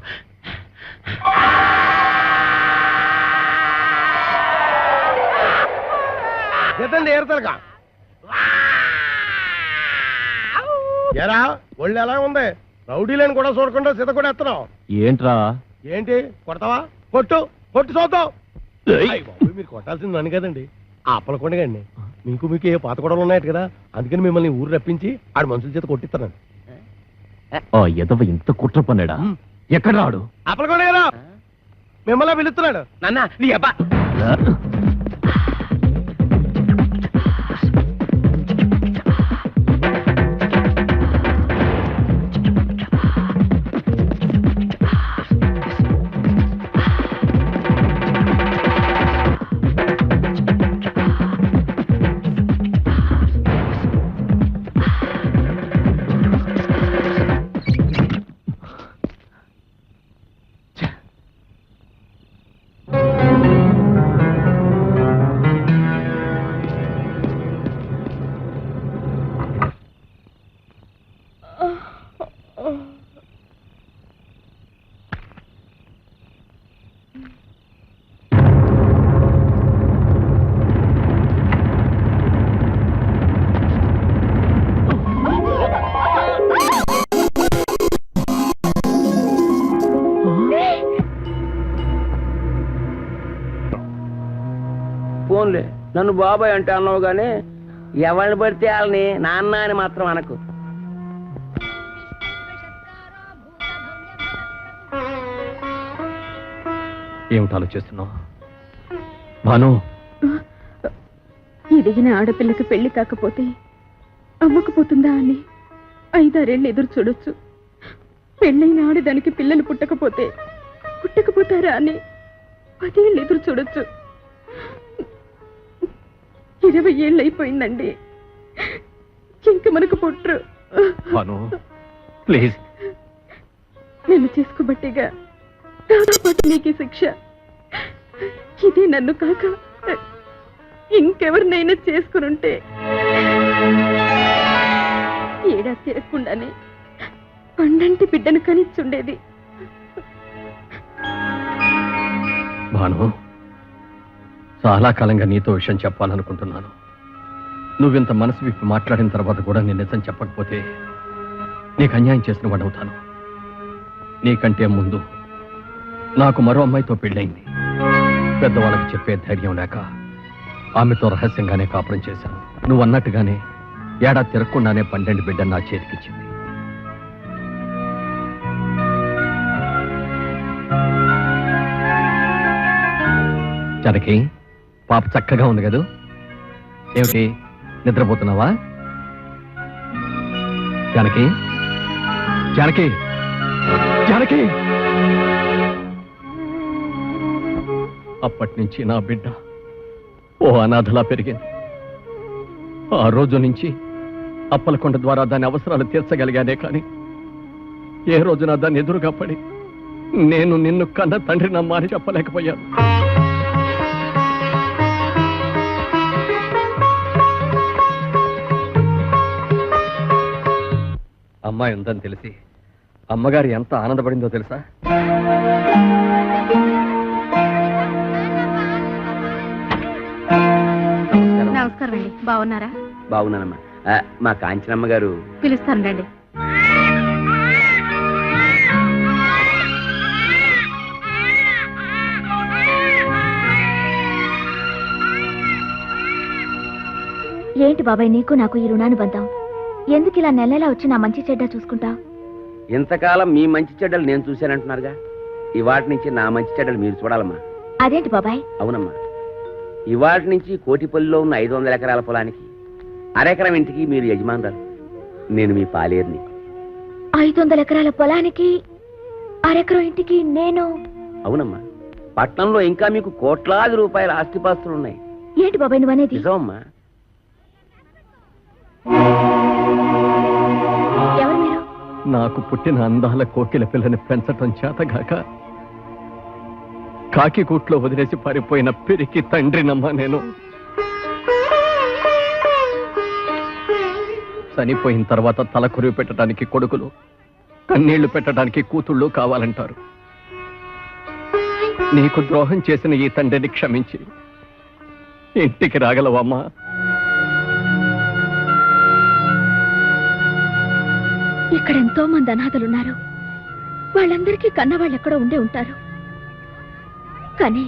ఎత్తండి ఏరతలకా. ఎరా ఒళ్ళు ఎలా ఉంది? రౌడీలని కూడా చూడకుండా సీత కూడా ఎత్తనావు ఏంట్రా? ఏంటి కొడతావా? కొట్టు కొట్టు చూద్దాం. మీరు కొట్టాల్సింది నన్ను కదండి, ఆ అప్పలకొండగండి. మీకు ఏ పాత గొడవలు ఉన్నాయట కదా, అందుకని మిమ్మల్ని ఊరు రప్పించి ఆడు మనుషుల చేత కొట్టిస్తాను. ఎదవ ఇంత కుట్ర పన్నాడా? ఎక్కడ రాడు? అప్పలకొండ గారు మిమ్మల్ని పిలుస్తున్నాడు. నాన్న నీ అబ్బా. ఫోన్లే, నన్ను బాబాయ్ అంటే అన్నావు గానీ ఎవరిని పడితే వాళ్ళని నాన్న అని మాత్రం అనకు. ఏమిటి ఆలోచిస్తున్నావు భాను? ఎదిగిన ఆడపిల్లకి పెళ్లి కాకపోతే అవ్వకపోతుందా అని 5-6 ఎదురు చూడొచ్చు. పెళ్ళైన ఆడదానికి పిల్లలు పుట్టకపోతారా అని 10 ఎదురు చూడొచ్చు. 20 ఏళ్ళు అయిపోయిందండి, ఇంక మనకు పుట్టరు. భాను ప్లీజ్. నిన్ను చేసుకోబట్టిగా నీకు శిక్ష. ఇదే నన్ను కాక ఇంకెవరినైనా చేసుకునుంటే ఏడా తిరగకుండానే పండంటి బిడ్డను కనిచ్చుండేది. భాను, చాలా కాలంగా నీతో విషయం చెప్పాలనుకుంటున్నాను. నువ్వింత మనసు విప్పి మాట్లాడిన తర్వాత కూడా నేను నిజం చెప్పకపోతే నీకు అన్యాయం చేసిన వాడవుతాను. నీకంటే ముందు నాకు మరో అమ్మాయితో పెళ్ళైంది. పెద్దవాళ్ళకి చెప్పే ధైర్యం లేక ఆమెతో రహస్యంగానే కాపురం చేశాను. నువ్వు అన్నట్టుగానే ఏడాది తిరగకుండానే 12 బిడ్డ నా చేతికిచ్చింది. జనకి పాప చక్కగా ఉంది కదూ? ఏమిటి నిద్రపోతున్నావా? జానకి జానకి జానకి అప్పటి నుంచి నా బిడ్డ ఓ అనాథలా పెరిగింది. ఆ రోజు నుంచి అప్పలకొండ ద్వారా దాని అవసరాలు తీర్చగలిగానే కానీ ఏ రోజున దాన్ని ఎదురుగా పడి నేను నిన్ను కన్న తండ్రి నమ్మా అని చెప్పలేకపోయాను. అమ్మాయి ఉందని తెలిసి అమ్మగారు ఎంత ఆనందపడిందో తెలుసా? నమస్కారం అండి, బాగున్నారా? బాగున్నానమ్మా. మా కాంచనమ్మ గారు పిలుస్తాను రండి. ఏంటి బాబాయ్ నీకు నాకు ఈ రుణానుబంధం? ఎందుకు ఇలా నెలలా వచ్చి నా మంచి చెడ్డ చూసుకుంటా? ఇంతకాలం మీ మంచి చెడ్డలు నేను చూశానంటున్నారుగా, ఇవాటి నుంచి నా మంచి చెడ్డలు మీరు చూడాలమ్మా. అదేంటి బాబాయ్? అవునమ్మా, ఇవాటి నుంచి కోటిపల్లిలో ఉన్న 500 ఎకరాల పొలానికి అరెకరం ఇంటికి మీరు యజమానురాలు, నేను మీ పాలేరుని. 500 ఎకరాల పొలానికి అరెకరం ఇంటికి నేను? అవునమ్మా, పట్నంలో ఇంకా మీకు కోట్లాది రూపాయల ఆస్తిపాస్తులు ఉన్నాయి. ఏంటి బాబాయ్ నువ్వనేది? నిజమమ్మా. ఎవరు మీరు? నాకు పుట్టిన అందాల కోకిల పిల్లని పెంచటం చేతగాక కాకి కూట్లో వదిలేసి పారిపోయిన పిరికి తండ్రినమ్మా నేను. చనిపోయిన తర్వాత తల కొరివి పెట్టడానికి కొడుకులు, కన్నీళ్లు పెట్టడానికి కూతుళ్ళు కావాలంటారు. నీకు ద్రోహం చేసిన ఈ తండ్రిని క్షమించి ఇంటికి రాగలవమ్మా? ఇక్కడ ఎంతో మంది అనాథలున్నారు. వాళ్ళందరికీ కన్నవాళ్ళు ఎక్కడో ఉండే ఉంటారు. కానీ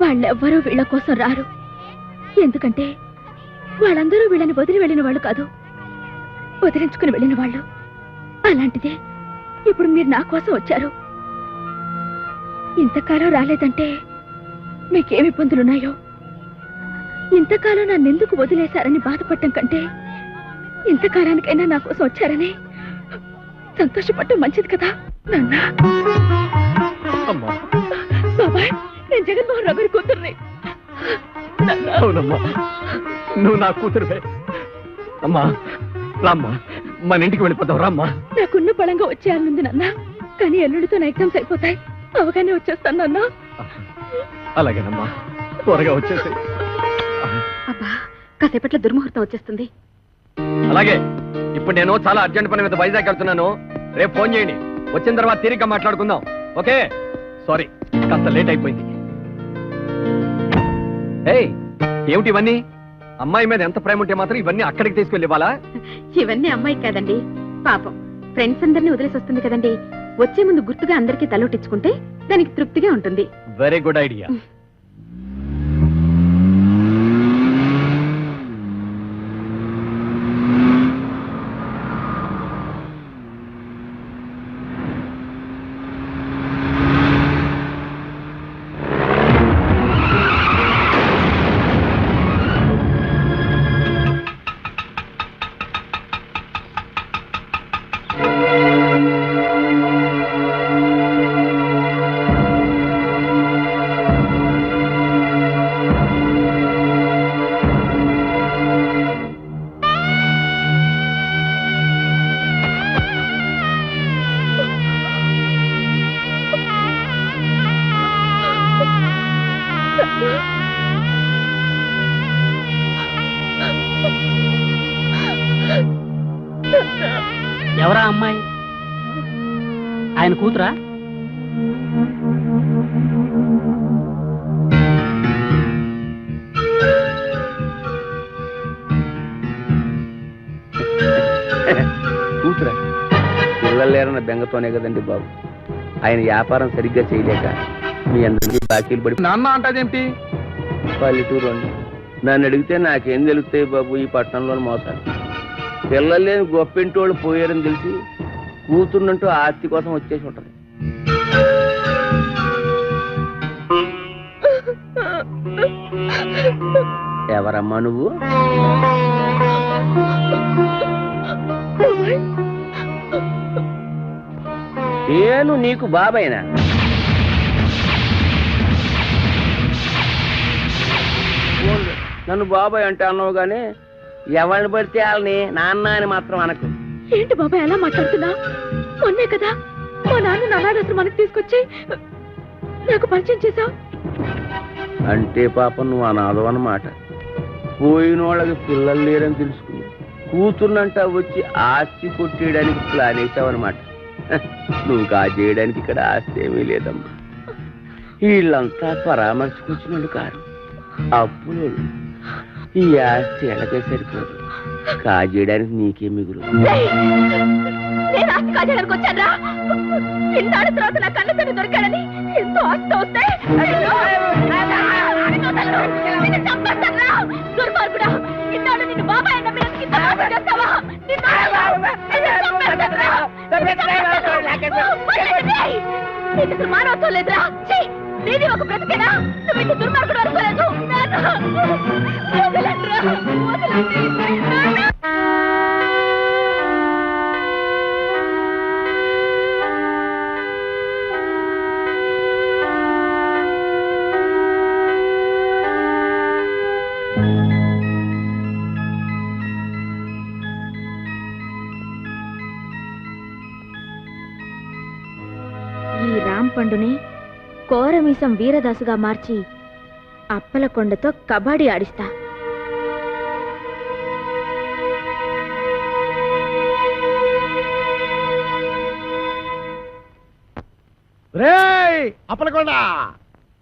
వాళ్ళెవ్వరూ వీళ్ళ కోసం రారు. ఎందుకంటే వాళ్ళందరూ వీళ్ళని వదిలి వెళ్ళిన వాళ్ళు కాదు, వదిలించుకుని వెళ్ళిన వాళ్ళు. అలాంటిదే ఇప్పుడు మీరు నా కోసం వచ్చారు. ఇంతకాలం రాలేదంటే మీకేమి ఇబ్బందులున్నాయో. ఇంతకాలం నన్నెందుకు వదిలేశారని బాధపడటం కంటే ఇంతకాలానికైనా నా కోసం వచ్చారని సంతోషపడటం మంచిది కదా నాన్న. బాబాయ్, నేను జగన్మోహన్ రావు గారి కూతుర్ని. అవునమ్మా, నువ్వు నా కూతురువే. అమ్మా రామ్మా, మన ఇంటికి వెళ్ళిపోతావు. రామ్మా. నాకున్న బలంగా వచ్చేయాలనుంది నాన్న, కానీ ఎల్లుడితో నా ఎగ్జామ్స్ అయిపోతాయి. అవగానే వచ్చేస్తాను నాన్న. అలాగేనమ్మా, త్వరగా వచ్చేసి. అబ్బా, కాసేపట్లో దుర్ముహూర్తం వచ్చేస్తుంది. అలాగే, ఇప్పుడు నేను చాలా అర్జెంట్ పని మీద వైజాగ్ వెళ్తున్నాను. రేపు ఫోన్ చేయండి, వచ్చిన తర్వాత తీరిగ్గా మాట్లాడుకుందాం. ఓకే? సారీ, కాస్త లేట్ అయిపోయింది. ఏయ్, ఏమిటి ఇవన్నీ? అమ్మాయి మీద ఎంత ప్రేమ ఉంటే మాత్రం ఇవన్నీ అక్కడికి తీసుకెళ్ళి ఇవ్వాలా? ఇవన్నీ అమ్మాయి కాదండి, పాపం ఫ్రెండ్స్ అందరినీ వదిలేసి వస్తుంది కదండి. వచ్చే ముందు గుర్తుగా అందరికీ తలోటించుకుంటే దానికి తృప్తిగా ఉంటుంది. Very good idea. ఎవరా అమ్మాయి? ఆయన కూతురా? కూతురా? పిల్లలు లేరన్న బెంగతోనే కదండి బాబు. ఆయన వ్యాపారం సరిగ్గా చేయలేక మీ అందరికీ బాకీలు పడి నాన్న అంటాదేంటి? పల్లెటూరు అండి. నన్ను అడిగితే నాకేం తెలుస్తాయి బాబు ఈ పట్టణంలో మోసాలు. పిల్లలు లేని గొప్పింటోళ్ళు పోయారని తెలిసి కూతుర్నంటూ ఆస్తి కోసం వచ్చేసి ఉంటది. ఎవరమ్మా నువ్వు? నేను నీకు బాబాయినా? నన్ను బాబాయ్ అంటే అన్నావు గానీ ఎవరిని పడితే వాళ్ళని నాన్న అని మాత్రం అనకు. ఏంటి బాబాయ్ ఎలా మాట్లాడుతున్నా? మొన్నే కదా మా నాన్న అనాథాశ్రమానికి తీసుకొచ్చి నాకు పరిచయం చేశావు. అంటే పాపం నువ్వు అనాథం అన్నమాట. పోయిన వాళ్ళకి పిల్లలు లేరని తెలుసుకుని కూతుర్నంట వచ్చి ఆస్తి కొట్టేయడానికి ప్లాన్ వేసావన్నమాట. నువ్వు కాజేయడానికి ఇక్కడ ఆస్తి ఏమీ లేదమ్మా. వీళ్ళంతా పరామర్శకొచ్చినోళ్ళు కారు, అప్పులు. ఈ ఆస్తి ఎలాగే సరిపోదు, కాజేయడానికి నీకే మిగులు. నేను ఆస్తి కాజేయడానికి వచ్చారా? ఇన్నాళ్ళ తర్వాత నా కళ్ళ తండ్రి దొరికాడని ఎంతో ఆస్తి వస్తే దుర్మార్గుడా, ఇన్నాళ్ళు నిన్ను బాబాయ్ అన్న మీద ఇంత మోసం చేస్తావా? నీకు మానవత్వం లేదురా. నీది ఒక బ్రతికేనా? నువ్వు ఇంత దుర్మార్గుడు అనుకోలేదు. ఈ రాంపండుని కోరమీసం వీరదాసుగా మార్చి అప్పలకొండతో కబడ్డీ ఆడిస్తా. రేయ్ అప్పలకొండ,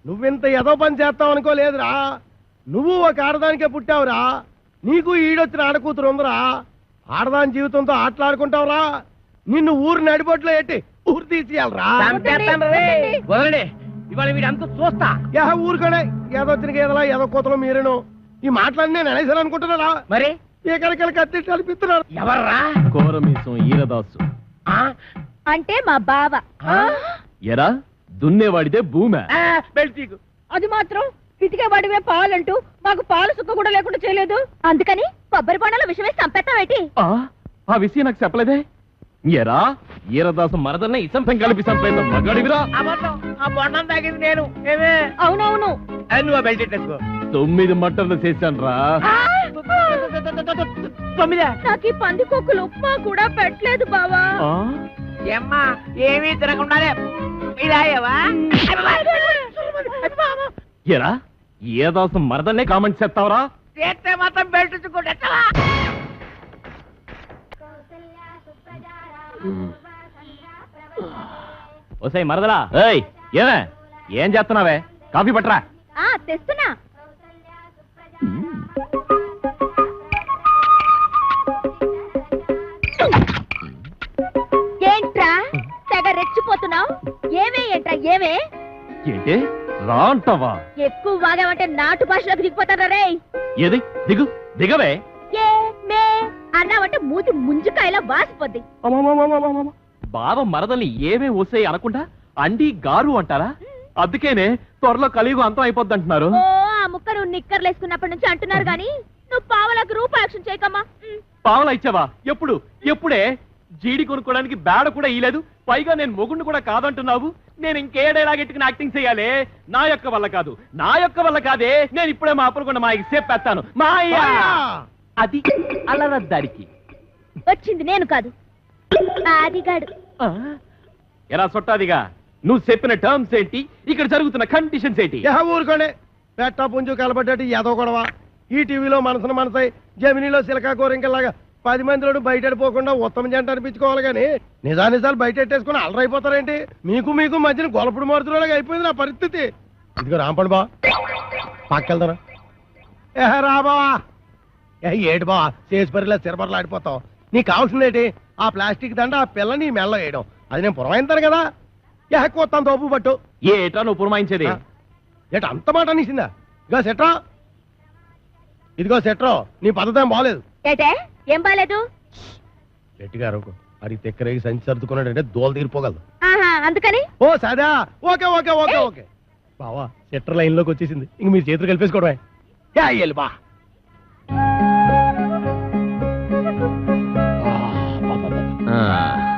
నువ్వింత ఏదో పని చేస్తావు అనుకోలేదురా. నువ్వు ఒక ఆడదానికే పుట్టావురా. నీకు ఈడొచ్చిన ఆడకూతురు ఉందిరా. ఆడదాని జీవితంతో ఆటలాడుకుంటావురా. నిన్ను ఊరు నడిబొట్లో ఎట్టి ఊరు తీసేయాలరా. వదలండి, ఇవాళ వీడంతా చూస్తా. ఊరుకోనే ఏదొచ్చిన గేదలా ఏదో కూతలో మీరేను. ఈ మాటలన్నీ నేను అనేసాను అనుకుంటున్నారా? మరి ఏకరికలు కత్తి కల్పిస్తున్నారు. ఎవర్రా? కోరమీసం ఈరదాసు. అంటే మా బావ. ఎరా దున్నేవాడిదే భూమి. బెల్టీకు అది మాత్రం పితికేవాడివే పాలంటూ మాకు పాలు సుక్క కూడా లేకుండా చేయలేదు. అందుకని కొబ్బరి బొండలో విషమే చంపేస్తావేటి? ఆ విషయం నాకు చెప్పలేదే. ఎరా ఈరదాసు మరదన్న ఇసంతం కలిపి చంపేద్దాం మగాడివిరా. ఆ బొండం తాగింది నేను. ఏమే? అవునవును. నువ్వు బెల్ట్ వేసుకో. 9 మటర్లు చేశాను రా. 9? నాకు ఈ పందికొక్కులు ఉప్మా కూడా పెట్టలేదు బావా. ఏమ్మా ఏమీ తినకుండానే ఇదాయవా? ఎరా ఈరదాసు మరదన్నే కామెంట్ చేస్తావరా? చేస్తే మాత్రం బెల్ట్ చుక్కుంటా. ఓసై మరదలా, ఏయ్ ఏమే ఏం చేస్తున్నావే? కాఫీ పట్టరా. తెస్తున్నా. ఏంట్రా తెగ రెచ్చిపోతున్నావు? ఏమే ఏంట్రా ఏమే? ఏంటి రా అంటావా? ఎక్కువ వాగామంటే నాటు భాషలోకి దిగిపోతారా రే? ఏది దిగు దిగవే. ఏ మే అన్నావంటే మూతి ముంజుకాయలా వాసిపోద్ది. బావ మరదల్ని ఏమే ఓసే అనకుండా అండి గారు అంటారా? అందుకేనే త్వరలో కలియుగం అంతం అయిపోద్ది అంటున్నారు. ఓ ఆ ముక్క నువ్వు నిక్కర్లు వేసుకున్నప్పటి నుంచి అంటున్నారు గాని నువ్వు పావలకు రూపాయక్షం చేయకమ్మా. పావలా ఇచ్చావా? ఎప్పుడు? ఎప్పుడే? జీడి కొనుక్కోడానికి బేడ కూడా ఇయ్యలేదు. పైగా నేను మొగుండు కూడా కాదంటున్నావు. నేను ఇంకేడేలాగెట్టుకుని యాక్టింగ్ చేయాలి? నా యొక్క వల్ల కాదు, నా యొక్క వల్ల కాదే. నేను ఇప్పుడే మా అప్పలకొండ మాయకి చెప్పేస్తాను. మాయా అది అల్లరద్దారికి వచ్చింది నేను కాదు, ఆదిగాడు. ఎలా సొట్టాదిగా? నువ్వు చెప్పిన టర్మ్స్ ఏంటి? ఇక్కడ జరుగుతున్న కండిషన్స్ ఏంటి? ఊరుకోండి. పెట్ట పుంజు కలబడ్డట్టు ఏదో గొడవ. ఈ టీవీలో మనసును మనసై, జమినీలో సిలకా కోరింకలాగా 10 మందిలో బయటపోకుండా ఉత్తమ జంట అనిపించుకోవాలి కానీ నిజాలు బయట పెట్టేసుకుని అల్లరైపోతారేంటి? మీకు మధ్యన గొలపుడు మారుతున్నలాగా అయిపోయింది నా పరిస్థితి. ఇదిగో రాంపండు బా, పక్కెళ్తారా? రా బావా. ఏటి బావా చేసి పరిలా సిరబర్లు ఆడిపోతావు. నీకు కావాల్సిందేంటి? ఆ ప్లాస్టిక్ దండ ఆ పిల్ల నీ మెల్ల వేయడం. అది నేను పురమాయింతాను కదా. కొత్తాను తోపు పట్టు. ఏటా నువ్వు పురమాయించేది? ఏట అంత మాట అనేసిందా? ఇదిగో సెట్రో నీ పద్ధతి ఏం బాగలేదు. ఏటే ఏం బాలేదు? గట్టిగా అరకు. అది తెక్కరేగి సంచి సర్దుకున్నాడంటే దోలు తీరిపోగలదు. అందుకని ఓ సదా. ఓకే ఓకే ఓకే ఓకే బావా, సెట్టర్ లైన్ లోకి వచ్చేసింది. ఇంక మీరు చేతులు కలిపేసుకోవడమే. బా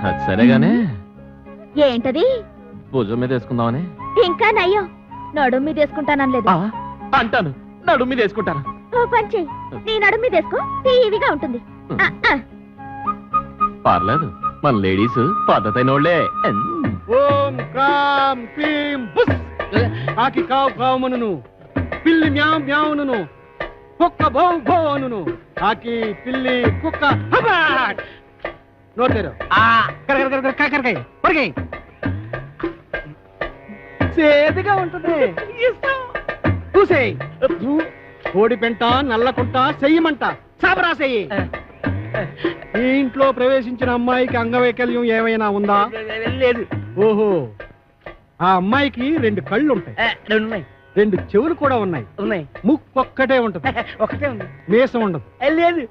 అది సరేగానే ఏంటది? భుజం మీద వేసుకుందామని. ఇంకా నయ్యం, నడుము మీద వేసుకుంటానలేదు. అంటాను, నడుము మీద వేసుకుంటాను. ఓ పని చెయ్యి, నీ నడుము మీద వేసుకో, టీవీగా ఉంటుంది. పర్లేదు, మన లేడీస్ పద్ధతైన వాళ్ళే. ఓం క్రాం క్లీం బుస్. కాకి కావు కావుమనును, పిల్లి మ్యావ్ మ్యావును, కుక్క భౌ భౌ అనును. కాకి పిల్లి కుక్క హబాట్. నోటేరు కాకరకాయ పొరగాయి సేదుగా ఉంటుంది. చూసేయి, కోడి పెంట నల్లకుంట చెయ్యమంట సాబరా చెయ్యి. ఈ ఇంట్లో ప్రవేశించిన అమ్మాయికి అంగవైకల్యం ఏమైనా ఉందా? లేదు. ఓహో, ఆ అమ్మాయికి 2 కళ్ళు ఉంటాయి, 2 చెవులు కూడా ఉన్నాయి, ముక్కొక్కటే ఉంటది, ఒకటే ఉంది, మీసం ఉండదు. లేదు.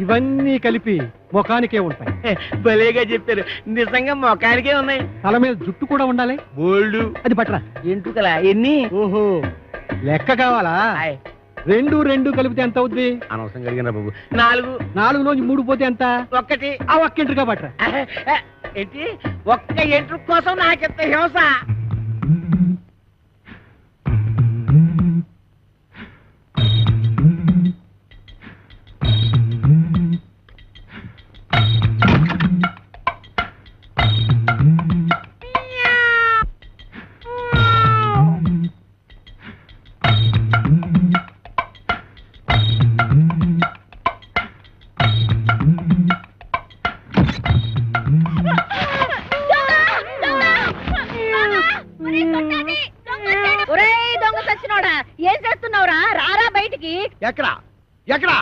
ఇవన్నీ కలిపి ముఖానికే ఉంటాయి. భలేగా చెప్పారు, నిజంగా మొఖానికే ఉన్నాయి. తల మీద జుట్టు కూడా ఉండాలి. బోల్డు. అది పట్టరా. ఎంటుకలా ఎన్ని? ఓహో, లెక్క కావాలా? 2 కలిపితే ఎంత అవుద్ది? అనవసరం కలిగిన బాబు. 4. 4లోంచి 3 పోతే ఎంత? 1. ఆ ఒక్కింటిగా పట్టరా. ఏంటి? ఒక్క ఎంట్రుక కోసం నాకెంత హింస. ఏం చేస్తున్నావురా? రారా బయటికి. ఎక్కడా ఎక్కడా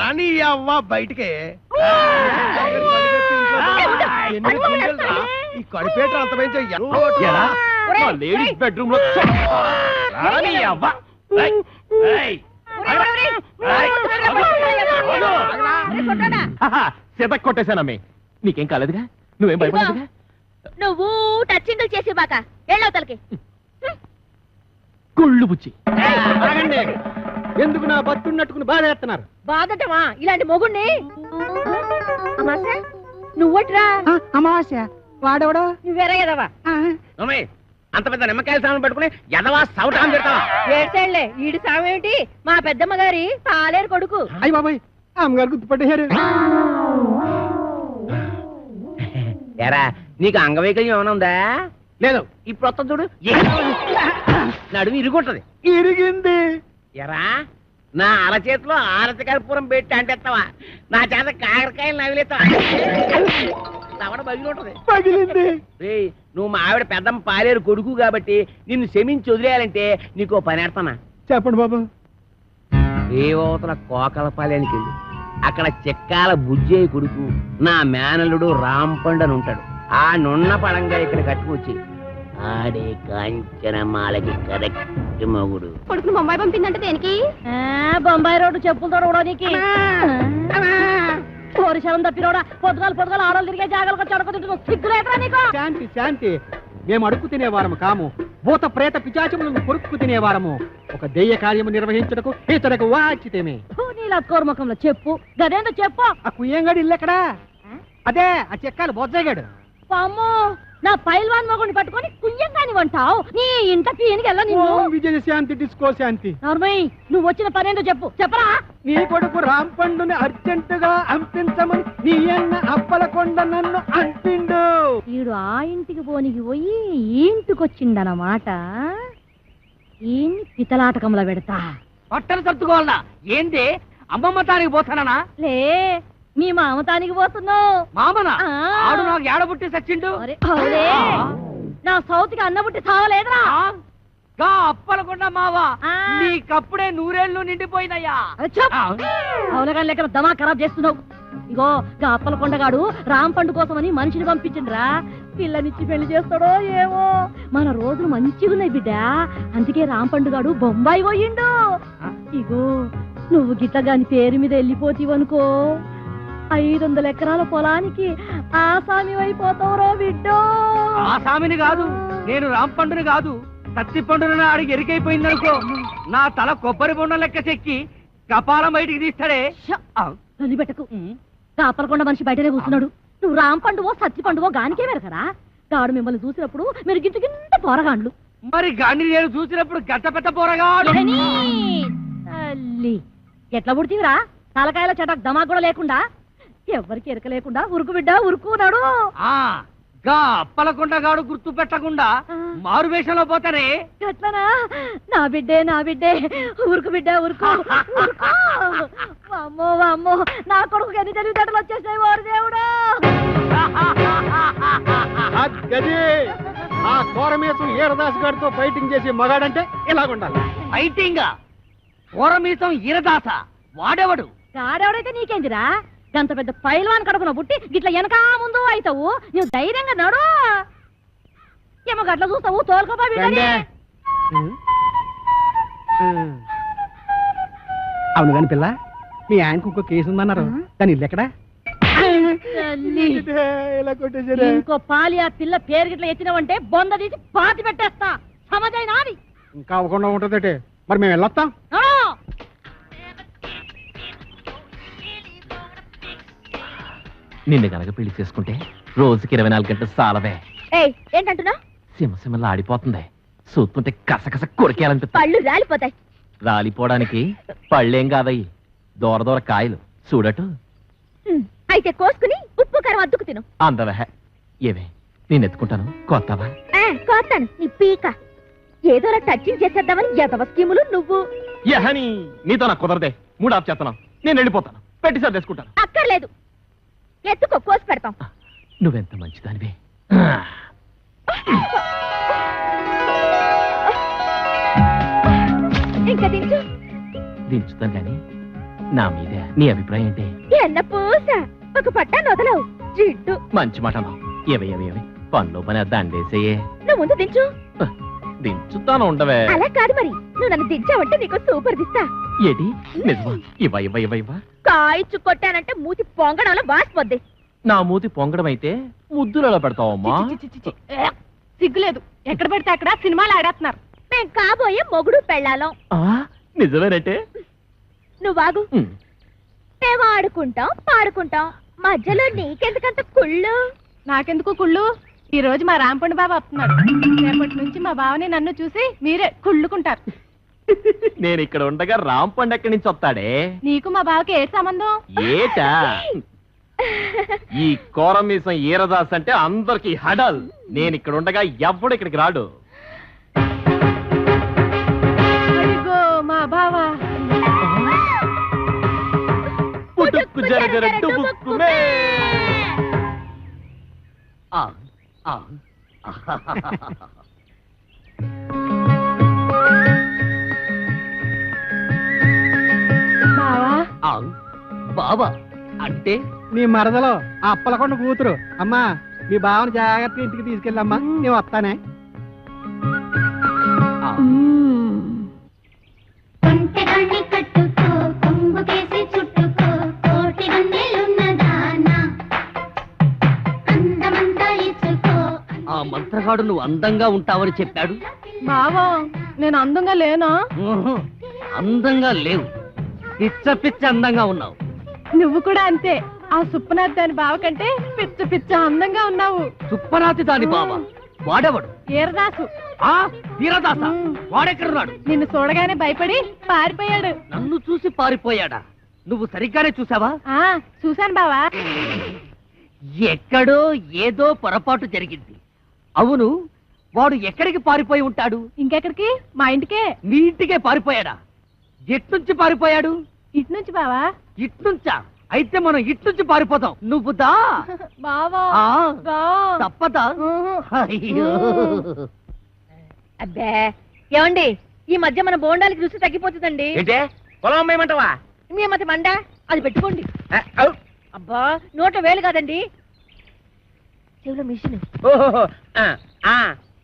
రాని అవ్వ బయటికి. ఈ కడిపేట అంత పెంచే లేడీస్ బెడ్రూమ్ లో సిత కొట్టేశానమ్మే. నీకేం కాలేదుగా? నువ్వేం భయపడదుగా? నువ్వు టచ్చింగ్ చేసి బాక ఎళ్ళవతలకి. గుళ్ళు బుచ్చి. ఎందుకు నా బతున్నట్టుకుని బాధ చేస్తున్నారు? బాధటమా ఇలాంటి మొగుణ్ణి? అమాసా నువ్వట్రా? అమావాస్య వాడెవడో? నువ్వేరా ఎదవా? అంత పెద్ద నిమ్మకాయల సామాన్ పట్టుకుని ఎదవా సౌటాన్ని పెడతావా? ఏడ్చేళ్లే, ఈడి సామేమిటి? మా పెద్దమ్మ గారి పాలేరు కొడుకు. అయ్యి బాబాయ్, అమ్మగారు గుర్తుపట్టేశారు. ఎరా, నీకు అంగవైకల్యం ఏమైనా ఉందా? లేదు. ఇప్పుడు వస్తా చూడు, నడుము ఇరుగుంటది. ఇరిగింది. ఎరా, నా అరచేతిలో ఆరతి కర్పూరం పెట్టి అంటేస్తావా? నా చేత కాకరకాయలు నవిలేస్తావా? తవడ బగిలి ఉంటది. పగిలింది. రేయ్, నువ్వు మా ఆవిడ పెద్దమ్మ పాలేరు కొడుకు కాబట్టి నిన్ను క్షమించి వదిలేయాలంటే నీకు పని ఎడతానా? చెప్పండి బాబు. ఏవతల కోకలపాలెనికి వెళ్ళి అక్కడ చెక్కాల బుజ్జయ్య కొడుకు నా మేనల్లుడు రాంపండు అని ఉంటాడు. ఆ నున్న పడంగా ఇక్కడ కట్టుకొచ్చి ఆడే కాంచనమాలకి కరెక్ట్ మొగుడు. కొడుకును బొంబాయి పంపిందంటే దేనికి? బొంబాయి రోడ్డు చెప్పులతో రోడానికి. పోరిశలం తప్పినోడా, పొద్దుగాలు ఆడలు తిరిగే జాగాలకు చడకొద్దు. సిగ్గులేదురా నీకు? శాంతి శాంతి. మేము అడుక్కు తినేవారము కాము, భూత ప్రేత పిచాచములను కొరుక్కు తినేవారము. ఒక దెయ్య కార్యము నిర్వహించటకు ఇతరకు వాచితేమే. నీలా కోరముఖంలో చెప్పు, గదేందో చెప్పు. ఆ కుయ్యంగాడు ఇల్లు ఎక్కడా? అదే ఆ చెక్కాలు బొజ్జగాడు. అమ్మో, నా పైల్వాన్ మొగుడిని పట్టుకొని కుయ్యంగాని వంటావు. నీ ఇంట పీనికి వెళ్ళ నిన్ను. విజయ శాంతి డిస్కో శాంతి. నార్మయ్య, నువ్వు వచ్చిన పనేందో చెప్పు. చెప్పరా? నీ కొడుకు రాంపండుని అర్జెంటుగా అంపించమని నీ అన్న అప్పలకొండ నన్ను అంపిండు. వీడు ఆ ఇంటికి పోనికి పోయి ఈ ఇంటికి వచ్చిందన్నమాట. ఈయన్ని పితలాటకంలో పెడతా. బట్టలు సర్దుకోవాలనా? ఏంది అమ్మమ్మ తానికి పోతానా? లే, మీ మామతానికి పోతున్నావు. మామనా? ఆడు నాకు ఏడబుట్టి సచ్చిండు. నా సౌతికి అన్నబుట్టి సావలేదురా. గా అప్పలకుండా మావా, నీకప్పుడే 100 ఏళ్ళు నిండిపోయినయ్యా. అవునగా లెక్క దమా ఖరాబ్ చేస్తున్నావు. ఇగో గా అప్పలకొండగాడు రాంపండు కోసమని మనిషిని పంపించిండ్రా. పిల్లనిచ్చి పెళ్లి చేస్తాడో ఏమో. మన రోజులు మంచిగున్నాయి బిడ్డ, అందుకే రాంపండుగాడు బొంబాయి పోయిండు. ఇగో నువ్వు గిట్టగాని పేరు మీద వెళ్ళిపోతీవనుకో, 500 ఎకరాల పొలానికి ఆసామి అయిపోతావురో బిడ్డో. ఆసామిని కాదు, నేను రాంపండుని కాదు, తత్తి పండున అడిగి ఎరికైపోయిందనుకో, నా తల కొబ్బరి బొండ లెక్క చెక్కి కపాలం బయటికి తీస్తాడే. పెట్టకు. కాపలకొండ మనిషి బయటనే కూర్చున్నాడు. నువ్వు రాంపండువో సత్తి పండువో గానికే వెరకరా గాడు మిమ్మల్ని చూసినప్పుడు మీరు గింత గింత పోరగాండ్లు మరి గాంధీ నేను చూసినప్పుడు గంట పెద్ద పోరగా తల్లి ఎట్లా పుడితీవిరా తలకాయల చటక్ దమా కూడా లేకుండా ఎవరికి ఎరక లేకుండా ఉరుకు బిడ్డ ఉరుకున్నాడు గా అప్పలకుండా గాడు గుర్తు పెట్టకుండా మారు వేషంలో పోతారే ఎట్లనా నా బిడ్డే ఉరుకు బిడ్డ ఉరుకు అమ్మో అమ్మో నా కొడుకు ఎన్ని తెలివితేటలు వచ్చేసాయి వారు దేవుడు గది ఆ కోరమేసం ఈరదాస్ గారితో ఫైటింగ్ చేసి మగాడంటే ఇలాగుండాలి. ఫైటింగ్ కోరమీసం ఈరదాస వాడెవడు గాడెవడైతే నీకేందిరా గంత పెద్ద పైల్వాన్ కడుపున పుట్టి గిట్ల వెనకా ముందు అవుతావు నువ్వు ధైర్యంగా నడు ఏమో గట్ల చూస్తావు తోలుకోపా బిడ్డని. అవును కాని పిల్ల మీ ఆయనకు ఇంకో కేసు ఉందన్నారు దాని ఇల్లు ఎక్కడా? తల్లి. ఇంకో పాలి ఆ పిల్ల పేరు గిట్ల ఎత్తినవంటే బొంద తీసి పాతి పెట్టేస్తా సమజైనా అది ఇంకా అవ్వకుండా ఉంటుందటే మరి మేము వెళ్ళొస్తాం. నిన్ను గనక పెళ్లి చేసుకుంటే రోజుకి 24 గంటలు సాలవే. ఏయ్ ఏంటంటున్నా? సింహసింహలా ఆడిపోతుంది. చూస్తుంటే కసకస కొరికేయాలనిపిస్తుంది. పళ్ళు రాలిపోతాయి. రాలిపోవడానికి పళ్ళేం కాదయ్యి, దూర దూర కాయలు చూడటు. అయితే కోసుకుని ఉప్పు కారం అద్దుకు తిను. అందవే ఏవే నేను ఎత్తుకుంటాను కొత్తవా? కోస్తాను నీ పీక. ఏదోలా టచింగ్ చేసేద్దామని ఎదవ స్కీములు నువ్వు. యహని నీతో నాకు కుదరదే. 3 ఆఫ్ చేస్తున్నావు. నేను వెళ్ళిపోతాను. పెట్టి సర్దేసుకుంటాను. అక్కర్లేదు, ఎత్తుకో కోసి పెడతాం. నువ్వెంత మంచిదానివే. ఇంకా దించు. దించుతాను కానీ నా మీద నీ అభిప్రాయం ఏంటి? ఎన్న పూస ఒక పట్టా నొదలవు జిడ్డు. మంచి మాట అన్నావు. ఏవే పనిలో పని దండేసేయే. నువ్వు ముందు దించు. దించుతాను ఉండవే. అలా కాదు మరి, నువ్వు నన్ను దించావంటే నీకు సూపర్ దిస్తా. ఏటి నిజమా? ఇవ్వ కాయిచ్చు కొట్టానంటే మూతి పొంగడంలో బాసిపోద్ది. నా మూతి పొంగడం అయితే ముద్దులలో పెడతావమ్మా. సిగ్గులేదు, ఎక్కడ పెడితే అక్కడ సినిమాలు ఆడేస్తున్నారు. మేం కాబోయే మొగుడు పెళ్ళాలం. నిజమేనంటే నువ్వాగు. మేము ఆడుకుంటాం పాడుకుంటాం, మధ్యలో నీకెందుకంత కుళ్ళు? నాకెందుకు కుళ్ళు? ఈ రోజు మా రాంపండు బాబు వస్తున్నాడు. రేపటి నుంచి మా బావని నన్ను చూసి మీరే కుళ్ళుకుంటారు. నేను ఇక్కడ ఉండగా రాంపండు ఎక్కడి నుంచి వస్తాడే? నీకు మా బావకి ఏ సంబంధం? ఏటా ఈ కోరమీసం ఈరదాస్ అంటే అందరికి హడల్. నేను ఇక్కడ ఉండగా ఎవ్వడు ఇక్కడికి రాడు. అదిగో మా బావ. పుట్టుక్కు జరగర డుబుక్కుమే. బావా అంటే నీ మరదలో ఆ అప్పలకొండ కూతురు. అమ్మా మీ బావని జాగ్రత్తగా ఇంటికి తీసుకెళ్ళమ్మా, నేను వస్తానే. ఆ మంత్రగాడు నువ్వు అందంగా ఉంటావని చెప్పాడు. బావా నేను అందంగా లేనా? అందంగా లేవు, పిచ్చ పిచ్చ అందంగా ఉన్నావు. నువ్వు కూడా అంతే. ఆ సుప్పనాథ్ దాని బావ కంటే పిచ్చ పిచ్చ అందంగా ఉన్నావు. సుప్పనాథి దాని బావ వాడెవడు? ఈరదాసు. ఆ వీరదాస వాడెక్కడున్నాడు? నిన్ను చూడగానే భయపడి పారిపోయాడు. నన్ను చూసి పారిపోయాడా? నువ్వు సరిగ్గానే చూసావా? చూశాను బావా. ఎక్కడో ఏదో పొరపాటు జరిగింది. అవును, వాడు ఎక్కడికి పారిపోయి ఉంటాడు? ఇంకెక్కడికి? మా ఇంటికే. మీ ఇంటికే పారిపోయాడా? ఎట్నుంచి పారిపోయాడు? ఇటు నుంచి బావా. ఇట్నుంచా? అయితే మనం ఇట్నుంచి పారిపోతాం. నువ్వు దా బావా. తప్పదా? అయ్యో. అబ్బే ఏమండి, ఈ మధ్య మన బోండాలకి రుచి తగ్గిపోతుందండి. ఏంటే పొలం అమ్మేయమంటావా? మీ మధ్య మండ అది పెట్టుకోండి. అబ్బా నోట వేలు కాదండి, చెవులో మిషన్.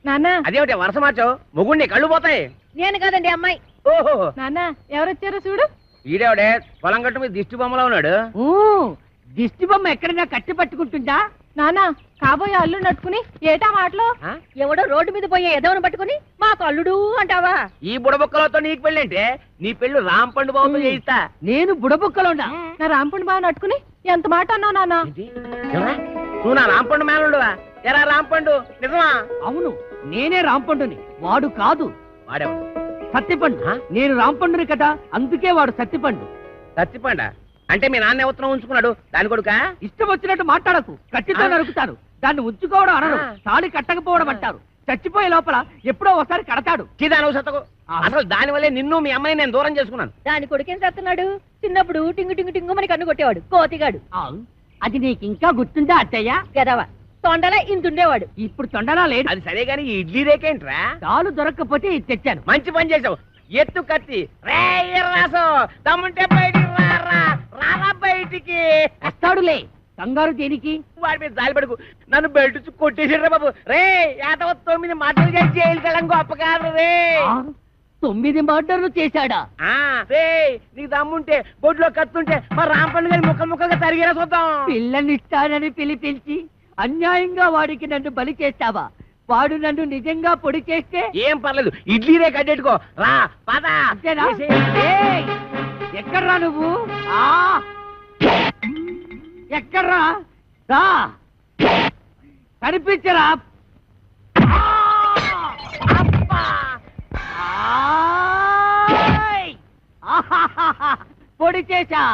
నాన్న అదేమిటి వరుస మార్చావు? మొగుడిని కళ్ళు పోతాయి. నేను కాదండి అమ్మాయి. ఓహో నాన్న ఎవరొచ్చారో చూడు. ఈడేవిడే పొలం గట్టు మీద దిష్టి బొమ్మలో ఉన్నాడు. దిష్టి బొమ్మ ఎక్కడైనా కట్టి పట్టుకుంటుందా? నాన్న కాబోయే అల్లు నట్టుకుని ఏటా మాటలో? ఎవడో రోడ్డు మీద పోయే ఎదవను పట్టుకుని మాకు అల్లుడు అంటావా? ఈ బుడబొక్కలతో నీకు పెళ్ళి అంటే నీ పెళ్ళు రాంపండు బాబుతో చేయిస్తా. నేను బుడబొక్కలో నా రాంపండు బావ నట్టుకుని ఎంత మాట అన్నావు నాన్న? నువ్వు నా రాంపండు మేనలుడువా? ఎరా రాంపండు నిజమా? అవును, నేనే రాంపండుని, వాడు కాదు. వాడేవాడు సత్తిపండు. నేను రాంపండుని కదా, అందుకే వాడు సత్తిపండు. సత్తిపండ అంటే మీ నాన్న ఎవరితో ఉంచుకున్నాడు? దాని కొడుకా? ఇష్టం వచ్చినట్టు మాట్లాడకు, కత్తితో నరుకుతాను. దాన్ని ఉంచుకోవడం అనరు, తాళి కట్టకపోవడం అంటారు. చచ్చిపోయే లోపల ఎప్పుడో ఒకసారి కడతాడు. చిదాను సత్తకు. అసలు దాని వల్లే నిన్ను మీ అమ్మాయిని నేను దూరం చేసుకున్నాను. దాని కొడుకేం చేస్తున్నాడు? చిన్నప్పుడు టింగు టింగు టింగు మనకి కన్ను కొట్టేవాడు, కోతిగాడు. అది నీకు ఇంకా గుర్తుందా అత్తయ్య? గదవా తొండలా ఇంతుండేవాడు. ఇప్పుడు తొండలా లేడు. అది సరే గాని ఈ ఇడ్లీ రేకేంట్రా? తాళు దొరక్కపోతే ఇది తెచ్చాను. మంచి పని చేసావు. ఎత్తు కత్తి రే రాసు తమ్ముంటే బయటికి రారా, రారా బయటికి. వస్తాడులే, కంగారు దేనికి? వాడి మీద జాలి పడుకు, నన్ను బయట కొట్టేసాడు బాబు. రే 9 మాటలు చేసి జైలు కలం గొప్ప కాదు రే. 9 మర్డర్లు చేశాడా? రే నీకు దమ్ముంటే బొడ్లో కత్తుంటే మా రాంపండు గారి ముక్కలు ముక్కలుగా తరిగేలా చూద్దాం. పిల్లనిస్తానని పిలిపించి అన్యాయంగా వాడికి నన్ను బలి చేస్తావా? వాడు నన్ను నిజంగా పొడి చేస్తే ఏం పర్లేదు, ఇడ్లీ రే కట్టెట్టుకో. రా పద. ఎక్కడ్రా నువ్వు? ఎక్కడ్రా? రా, కనిపించరా? పొడి చేశా.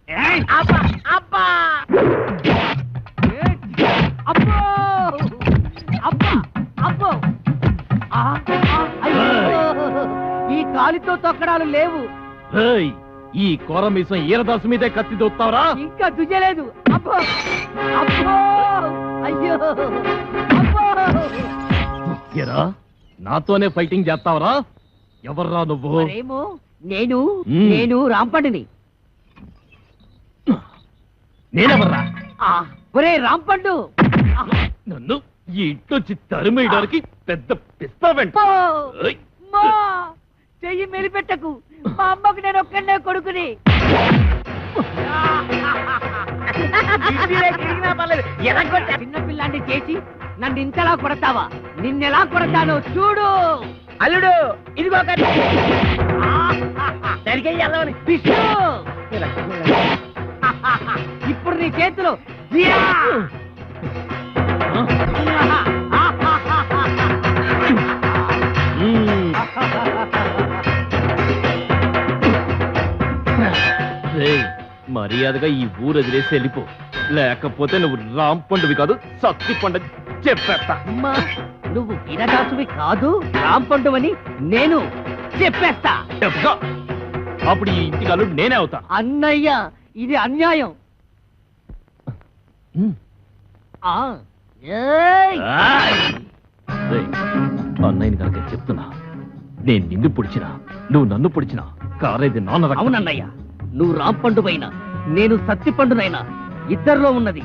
అబ్బా అబ్బా అబ్బో అబ్బా అబ్బో. ఈ కాలితో తొక్కడాలు లేవు. ఈ కోరమీసం ఈరదాసు మీదే కత్తి దొత్తావరా? ఇంకా దుయ్యలేదు. అబ్బో అబ్బో అయ్యో అబ్బో. ఎరా నాతోనే ఫైటింగ్ చేస్తావరా? ఎవర్రా నువ్వు? మరేమో నేను రాంపండుని. నేనెవర్రా? ఒరే రాంపండు, నన్ను ఈ ఇంట్లోంచి తరిమేయడానికి పెద్ద పిస్తావెంట. చెయ్యి మెలిపెట్టకు. మా అమ్మకు నేను ఒక్కడే కొడుకుని. చిన్నపిల్లాన్ని చేసి నన్ను ఇంతలా కొడతావా? నిన్నెలా కొడతానో చూడు. అల్లుడు ఇదిగో విష్ణు, ఇప్పుడు నీ చేతిలో జియా! మర్యాదగా ఈ ఊరు వదిలేసి వెళ్ళిపో, లేకపోతే నువ్వు రాంపండువి కాదు సత్తిపండు చెప్పేస్తా. అమ్మా, నువ్వు వీరదాసువి కాదు, రాంపండువని నేను చెప్పేస్తా. చెప్తా. అప్పుడు ఈ ఇంటికి అల్లుడు నేనే అవుతా. అన్నయ్య, ఇది అన్యాయం. అన్నయ్యని కనుక చెప్తున్నా, నేను నిన్ను పొడిచినా నువ్వు నన్ను పొడిచినా కారేది నాన్న. అవునన్నయ్య, నువ్వు రాంపండువైనా నేను సత్తిపండునైనా ఇద్దరిలో ఉన్నది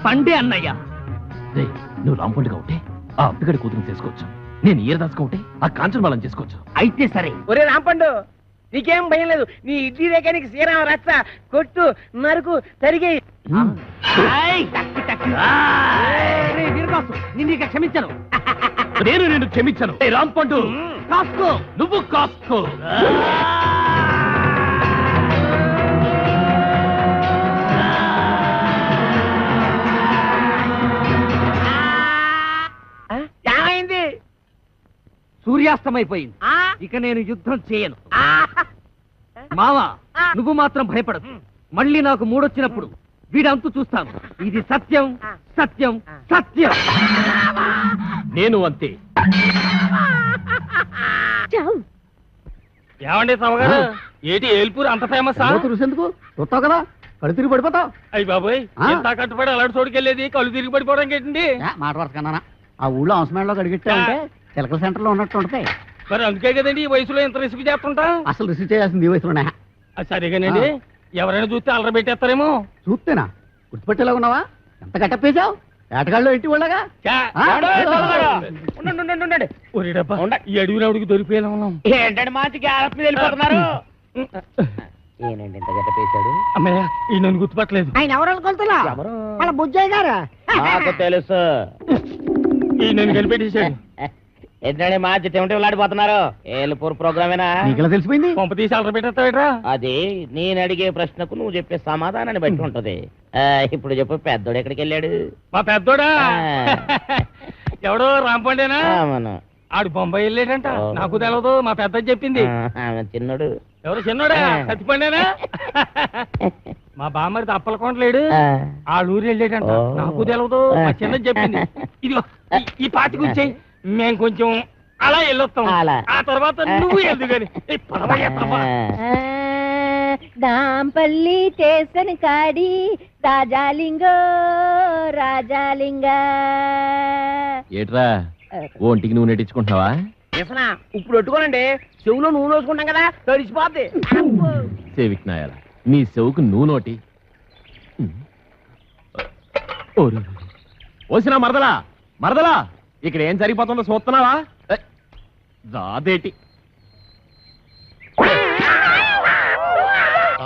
పండే అన్నయ్య. నువ్వు రాంపండుగా ఉంటే ఆ అప్పిగడి కూతురు చేసుకోవచ్చు, నేను ఈరదాసుగా ఉంటే ఆ కాంచన బాలం చేసుకోవచ్చు. అయితే సరే. ఒరే రాంపండు, నీకేం భయం లేదు. నీ ఇడ్లీ రేఖానికి శ్రీరామ రచ్చ కొట్టు నరుకు తరిగి. నిన్ను ఇక క్షమించను. నేను నిన్ను క్షమించను. రాంపండు కాసుకో, నువ్వు కాసుకో. ఏమైంది? సూర్యాస్తమైపోయింది. ఇక నేను యుద్ధం చేయను. మావా, నువ్వు మాత్రం భయపడదు. మళ్ళీ నాకు మూడొచ్చినప్పుడు వీడంతు చూస్తాను. ఇది సత్యం, సత్యం, సత్యం. నేను అంతే. ఏమండి సమగారు, ఏటి ఏల్పూర్ అంత ఫేమస్? ఎందుకు చూస్తావు కదా, కళ్ళు తిరిగి పడిపోతావు. అయ్యి బాబోయ్, ఎంత కట్టుబడి అలాంటి చోటుకెళ్ళేది కళ్ళు తిరిగి పడిపోవడానికి ఏంటండి? మాట వరకన్నా ఆ ఊళ్ళో అవసరంలో గడిగిట్టామంటే చిలకల సెంటర్ లో ఉన్నట్టు ఉంటాయి. మరి అందుకే కదండి ఈ వయసులో ఎంత రిస్క్ చేస్తుంటా. అసలు రిసీవ్ చేయాల్సింది ఈ వయసులోనే. సరిగానండి, ఎవరైనా చూస్తే అల్లరి పెట్టేస్తారేమో. చూస్తేనా గుర్తుపెట్టేలా ఉన్నావా? ఎంత కట్టప్పేశావు? ఏటగాళ్ళు ఇంటి వాళ్ళగా. ఈ అడవిరావుడికి దొరికిపోయేలా ఉన్నాం. ఏంటంటే మంచి గ్యాప్ మీద వెళ్ళిపోతున్నారు. ఏనండి ఇంత గట్ట పేశాడు? అమ్మయ్య, ఈ నన్ను గుర్తుపట్టలేదు. ఆయన ఎవరు అనుకుంటున్నా? వాళ్ళ బుజ్జయ్య గారు. నాకు తెలుసు. ఈ నన్ను కనిపెట్టేశాడు. ఏంటంటే మా చెమటి వెళ్ళాడిపోతున్నారు ఏలుపూర్ ప్రోగ్రామేనా నీకెలా తెలిసిపోయింది? పంప తీసి అలర పెట్టేస్తావేట్రా? అది నేను అడిగే ప్రశ్నకు నువ్వు చెప్పే సమాధానాన్ని బట్టి ఉంటది. ఇప్పుడు చెప్పు, పెద్దోడు ఎక్కడికి వెళ్ళాడు? మా పెద్దోడా ఎవడో రాంపండేనా? మనం ఆడు బొంబాయి వెళ్ళాడంట. నాకు తెలవదు, మా పెద్ద చెప్పింది. చిన్నోడు ఎవరు చిన్నోడా? సత్తిపండేనా? మా బామ్మరిది అప్పలకొండలేడు, ఆ ఊరు వెళ్ళాడంట. నాకు తెలవదు, మా చిన్న చెప్పింది. ఇదిగో ఈ పాటి కూర్చోయి, మేము కొంచెం అలా వెళ్ళొస్తాం. ఆ తర్వాత నువ్వు ఎందుకని దాంపల్లి స్టేషన్ కాడి రాజాలింగో రాజాలింగ. ఏట్రా ఒంటికి నువ్వు నెట్టించుకుంటున్నావా? ఇప్పుడు పెట్టుకోనండి, చెవులో నూనె వేసుకుంటాం కదా, తడిసిపోద్ది. సేవిక్నాయాల నీ చెవుకు నువ్వు నోటి. ఓసినా మరదలా మరదలా, ఇక్కడ ఏం జరిగిపోతుందో చూస్తున్నావా? రాదేటి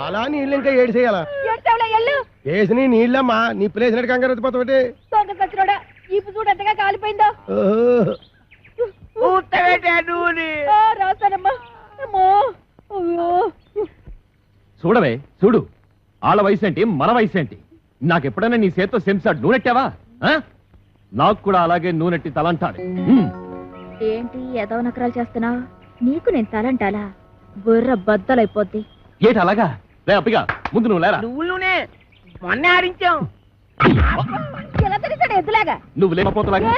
అలా నీళ్ళు ఇంకా ఏడు చేయాలా? వేసి నీళ్ళమ్మా, నీ ప్లేస్ నడి కంగారు వచ్చిపోతావు. ఈపు చూడు ఎంతగా కాలిపోయిందో. రాస్తానమ్మా. చూడవే చూడు, వాళ్ళ వయసు ఏంటి మన వయసు ఏంటి? నాకెప్పుడైనా నీ చేత్తో సెంసాడు నూనెట్టావా? నాకు కూడా అలాగే నూనెట్టి తలంటాడు. ఏంటి ఏదో నకరాలు చేస్తున్నావు? నీకు నేను తలంటాలా? బుర్ర బద్దలైపోద్ది. ఏటి అలాగా? లే అప్పిగా, ముందు నువ్వు లేరా. నువ్వులునే మొన్నే ఆడించాం. ఎలా తెలిసాడు ఎద్దులాగా? నువ్వు లేకపోతలాగా.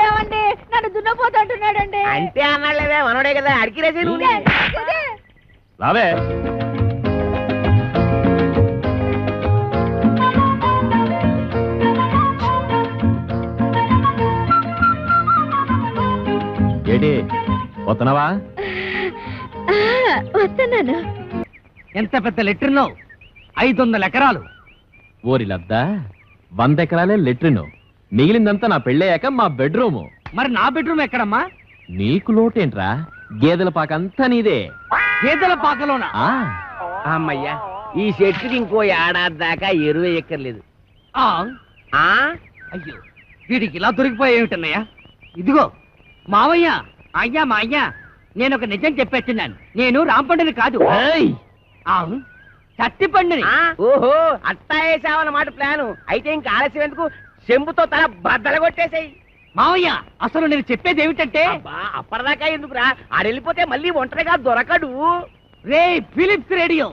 ఏమండి, నన్ను దున్నపోతూ అంటున్నాడండి. అంటే అన్నాడులేవే, మనోడే కదా, అడిగిరేసి రావే. ఏటి వస్తున్నావా? వస్తున్నాను. ఎంత పెద్ద లెటర్నో, 500 ఎకరాలు. ఓరి లద్దా, 100 ఎకరాలే లెట్రిను, మిగిలిందంతా నా పెళ్ళయ్యాక మా బెడ్రూము. మరి నా బెడ్రూమ్ ఎక్కడమ్మా? నీకు లోటేంట్రా, గేదెల పాకంతా నీదే. గేదెల పాకలోనా? అమ్మయ్యా, ఈ చెట్టుకి ఇంకో ఏడాది దాకా ఎరువు ఎక్కర్లేదు. అయ్యో, వీడికి ఇలా దొరికిపోయేమిటన్నయ్యా? ఇదిగో మావయ్య, అయ్యా మా అయ్యా, నేను ఒక నిజం చెప్పేస్తున్నాను. నేను రాంపండుని కాదు, సత్తిపండుని. ఓహో, అట్టా వేసావన్నమాట ప్లాను. అయితే ఇంకా ఆలస్యం ఎందుకు, చెంబుతో తల బద్దలు కొట్టేసాయి. మావయ్య, అసలు నేను చెప్పేది ఏమిటంటే, అప్పటిదాకా ఎందుకురా, ఆడెళ్ళిపోతే మళ్ళీ ఒంటరిగా దొరకడు. రే ఫిలిప్స్ రేడియో,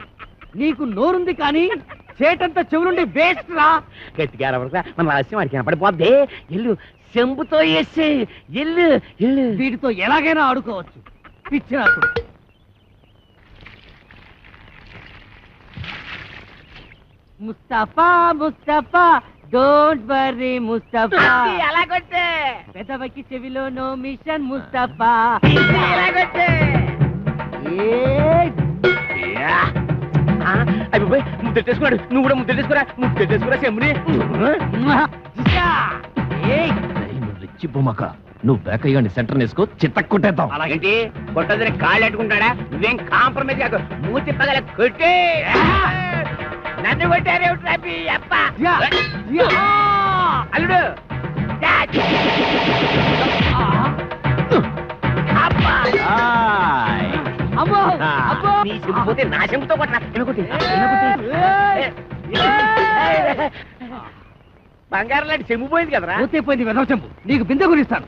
నీకు నోరుంది కానీ చేటంతా చెవులుండి వేస్ట్ రా. గట్టిగా మన రహస్యం వాడికి కనపడిపోద్ది. ఎల్లు, చెంబుతో వేసే ఎల్లు ఎల్లు. వీటితో ఎలాగైనా ఆడుకోవచ్చు. పిచ్చిరాకుడు. Mustafa Mustafa, don't worry Mustafa. ఎలాగొట్టే పెదవకి చెవిలో నో మిషన్ ముస్తఫా. ఎలాగొట్టే అవి ముద్దెట్టేసుకున్నాడు. నువ్వు కూడా ముద్దెట్టేసుకురా, ముద్దెట్టేసుకురా చెంబుని. రెచ్చి బొమ్మక, నువ్వు బేకయ్యాన్ని సెంటర్ వేసుకో, చిత్త కొట్టేద్దాం. అలాగంటే కొట్టదని కాళ్ళు అట్టుకుంటాడా? నువ్వేం కాంప్రమైజ్ కాదు, మూతి పగల కొట్టే. నన్ను కొట్టారేమిటి అప్ప అల్లుడు? నీ చెంపుపోతే నా చెంపుతో కొట్టరా. బంగారం లాంటి చెంపు పోయింది కదరా. పోయింది వెదవ చెంపు, నీకు బిందె గురిస్తాను.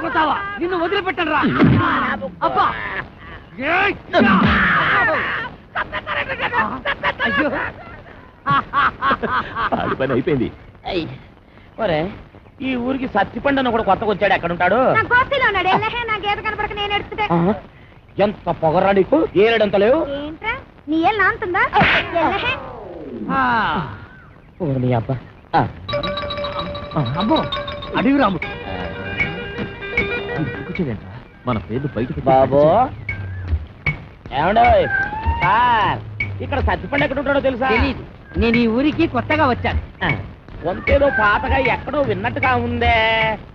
కొట్టావా? నిన్ను వదిలిపెట్టను రా. అబ్బా, పని అయిపోయింది. ఒరే, ఈ ఊరికి సత్తిపండు అని కూడా కొత్తగా వచ్చాడు. ఎక్కడ ఉంటాడు? ఎంత పొగరా నీకు? ఏడంత లేవు. నీ ఏళ్ళు నాంతుందా? నీ అబ్బా. అమ్మో, అడివి రాముడు. మన పేర్లు బయట. బాబు ఏమండో సార్, ఇక్కడ సత్తిపండు ఎక్కడ ఉంటాడో తెలుసా? తెలీదు. నేను ఈ ఊరికి కొత్తగా వచ్చాను. వంతేదో పాతగా ఎక్కడో విన్నట్టుగా ఉందే.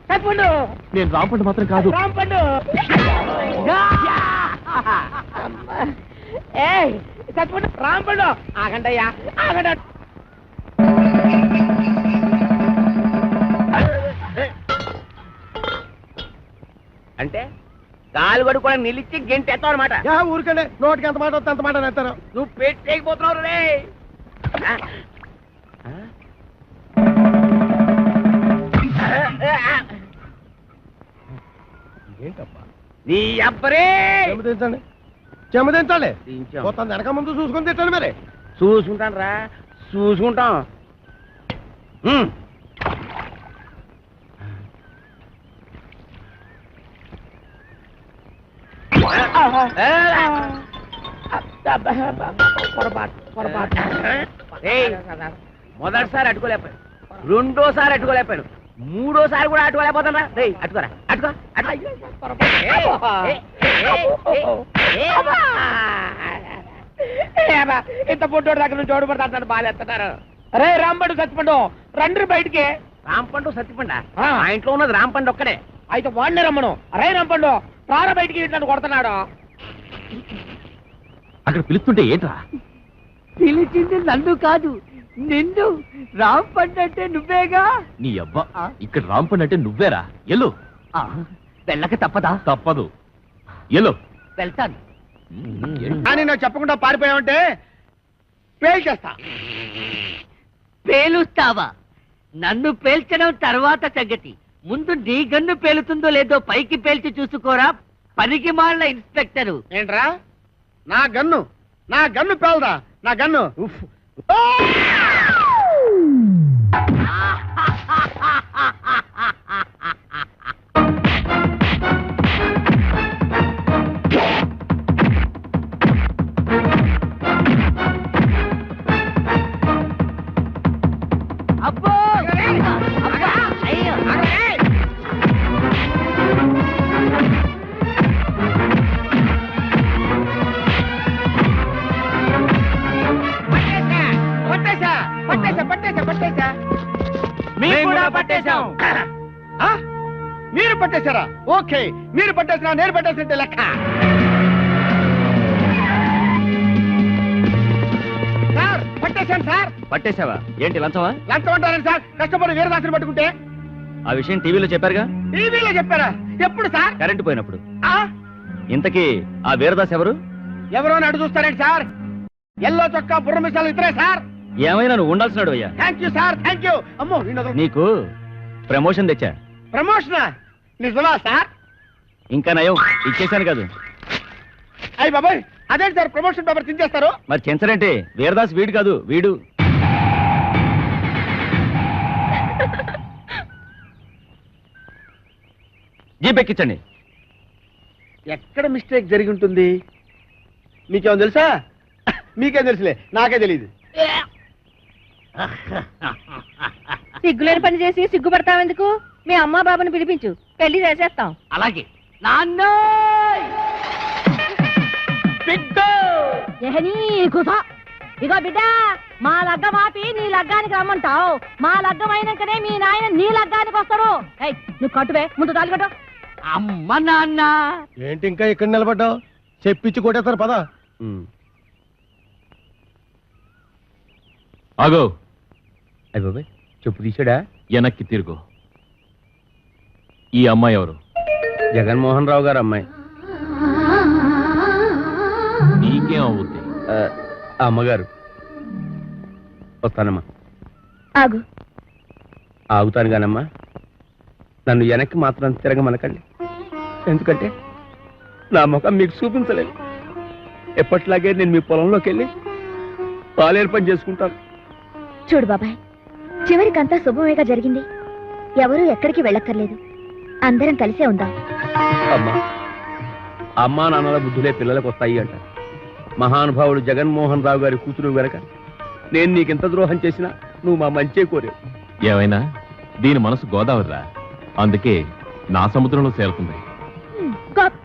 సత్తిపండు. నేను రాంపండు మాత్రం కాదు. రాంపండు. ఏ సత్తిపండు, రాంపండు. ఆగండయ్యా, ఆగండి. అంటే కాలు కడుక్కోవడం నిలిచి గెంటెత్తావు అనమాట. ఊరికండి, నోటికి ఎంత మాట వస్తే అంత మాట నేస్తారు. నువ్వు పెట్టేయకపోతున్నావు రే. ఏంటప్పా నీ అబ్బరే చెమదించండి, చెమదించాలి. మొత్తం వెనక ముందు చూసుకొని తిట్టండి మరి. చూసుకుంటాను రా, చూసుకుంటాం. మొదటిసారి అట్టుకోలేకపోయాను, రెండోసారి అట్టుకోలేకపోయాను, మూడోసారి కూడా అట్టుకోలేకపోతాను రా. రే అట్టుకోరా, అట్టుకో ఇంత పొట్టోడు దగ్గర నుంచి ఓడి పడతాడు. బాగా అరే రాంపండు సత్తిపండు రండి బయటికి. రాంపండు సత్తిపండు ఆ ఇంట్లో ఉన్నది రాంపండు ఒక్కడే. అయితే వాడిని రమ్మను. అరే రాంపండు రారా బయటికి, ఇట్లా కొడుతున్నాడు. అక్కడ పిలుస్తుంటే ఏంట్రా? పిలిచింది నన్ను కాదు, నిన్ను. రాంపండు అంటే నువ్వేగా. నీ అబ్బా, ఇక్కడ రాంపండు అంటే నువ్వేరా. ఎల్లు. వెళ్ళక తప్పదా? తప్పదు, ఎల్లు. వెళ్తాను. కానీ నాకు చెప్పకుండా పారిపోయావంటే పేల్చేస్తా. పేలుస్తావా? నన్ను పేల్చడం తర్వాత సంగతి. ముందు నీ గన్ను పేలుతుందో లేదో పైకి పేల్చి చూసుకోరా, పనికి మాలిన ఇన్స్పెక్టరు. ఏంట్రా నా గన్ను పేలదా? నా గన్ను ఉఫ్. అబ్బో! అబ్బా! అయ్యో! పట్టేశా. మేము కూడా పట్టేశాం. మీరు పట్టేశారా? ఓకే, మీరు పట్టేసినా నేను పట్టేసినట్టే లెక్క. సార్ పట్టేశాను సార్. పట్టేశావా? ఏంటి లంచమా? లంచం అంటారండి సార్. కష్టపడి వీరదాసుని పట్టుకుంటే. ఆ విషయం టీవీలో చెప్పారుగా. టీవీలో చెప్పారా? ఎప్పుడు సార్? కరెంటు పోయినప్పుడు. ఆ? ఇంతకీ ఆ వీరదాస్ ఎవరు? ఎవరో అని అడుగు చూస్తారండి సార్. ఎల్లో చొక్కా బుర్ర మిసాలు ఇద్దరే సార్. ఏమైనా నువ్వు ఉండాల్సినాడు అయ్యా. Thank you sir, thank you. అమ్మో నీకు ప్రమోషన్ తెచ్చా. ప్రమోషనా? నిజమా సార్? ఇంకా నయం, ఇచ్చేసాను కాదు. అయ్యి బాబాయ్, అదేంటి సార్ ప్రమోషన్ పేపర్ చించేస్తారు? మరి చెంచరంటే వీరదాస్ వీడు కాదు, వీడు. జీప్ ఎక్కించండి. ఎక్కడ మిస్టేక్ జరిగి ఉంటుంది? మీకేమో తెలుసా? మీకేం తెలుసులే, నాకే తెలియదు. సిగ్గులేని పని చేసి సిగ్గుపడతావెందుకు? మీ అమ్మా బాబుని పిలిపించు, పెళ్లి చేసేస్తాం. అలాగే. నాన్న ఇగో బిడ్డ, మా లగ్గం ఆపి నీ లగ్గానికి రమ్మంటావు. మా లగ్గం అయినాకనే మీ నాయన నీ లగ్గానికి వస్తాడు. నువ్వు కట్టువే, ముందు తాళి కట్టు. అమ్మ నాన్న. ఏంటి ఇంకా ఇక్కడ నిలబడ్డావు? చెప్పించి కొట్టేస్తారు పదా. ఆగో. అయ్యి బాబాయ్, చెప్పు తీసాడా? వెనక్కి తిరుగు. ఈ అమ్మాయి ఎవరు? జగన్మోహన్ రావు గారు అమ్మాయి. నీకేం అవుద్ది? అమ్మగారు. వస్తానమ్మా. ఆగు. ఆగుతాను కానమ్మా, నన్ను వెనక్కి మాత్రం తిరగమనకండి. ఎందుకంటే నా ముఖం మీకు చూపించలేదు. ఎప్పట్లాగే నేను మీ పొలంలోకి వెళ్ళి పాలేరు పని చేసుకుంటాను. చూడు బాబాయ్, చివరికంతా శుభమేగా జరిగింది. ఎవరూ ఎక్కడికి వెళ్ళక్కర్లేదు. అందరం కలిసే ఉందాం. అమ్మా నాన్నల బుద్ధులే పిల్లలకు వస్తాయి అంట. మహానుభావుడు జగన్మోహన్ రావు గారి కూతురు గనక నేను నీకెంత ద్రోహం చేసినా నువ్వు మా మంచే కోరావు. ఏమైనా దీని మనసు గోదావరిరా, అందుకే నా సముద్రంలో చేరుతుంది. గొప్ప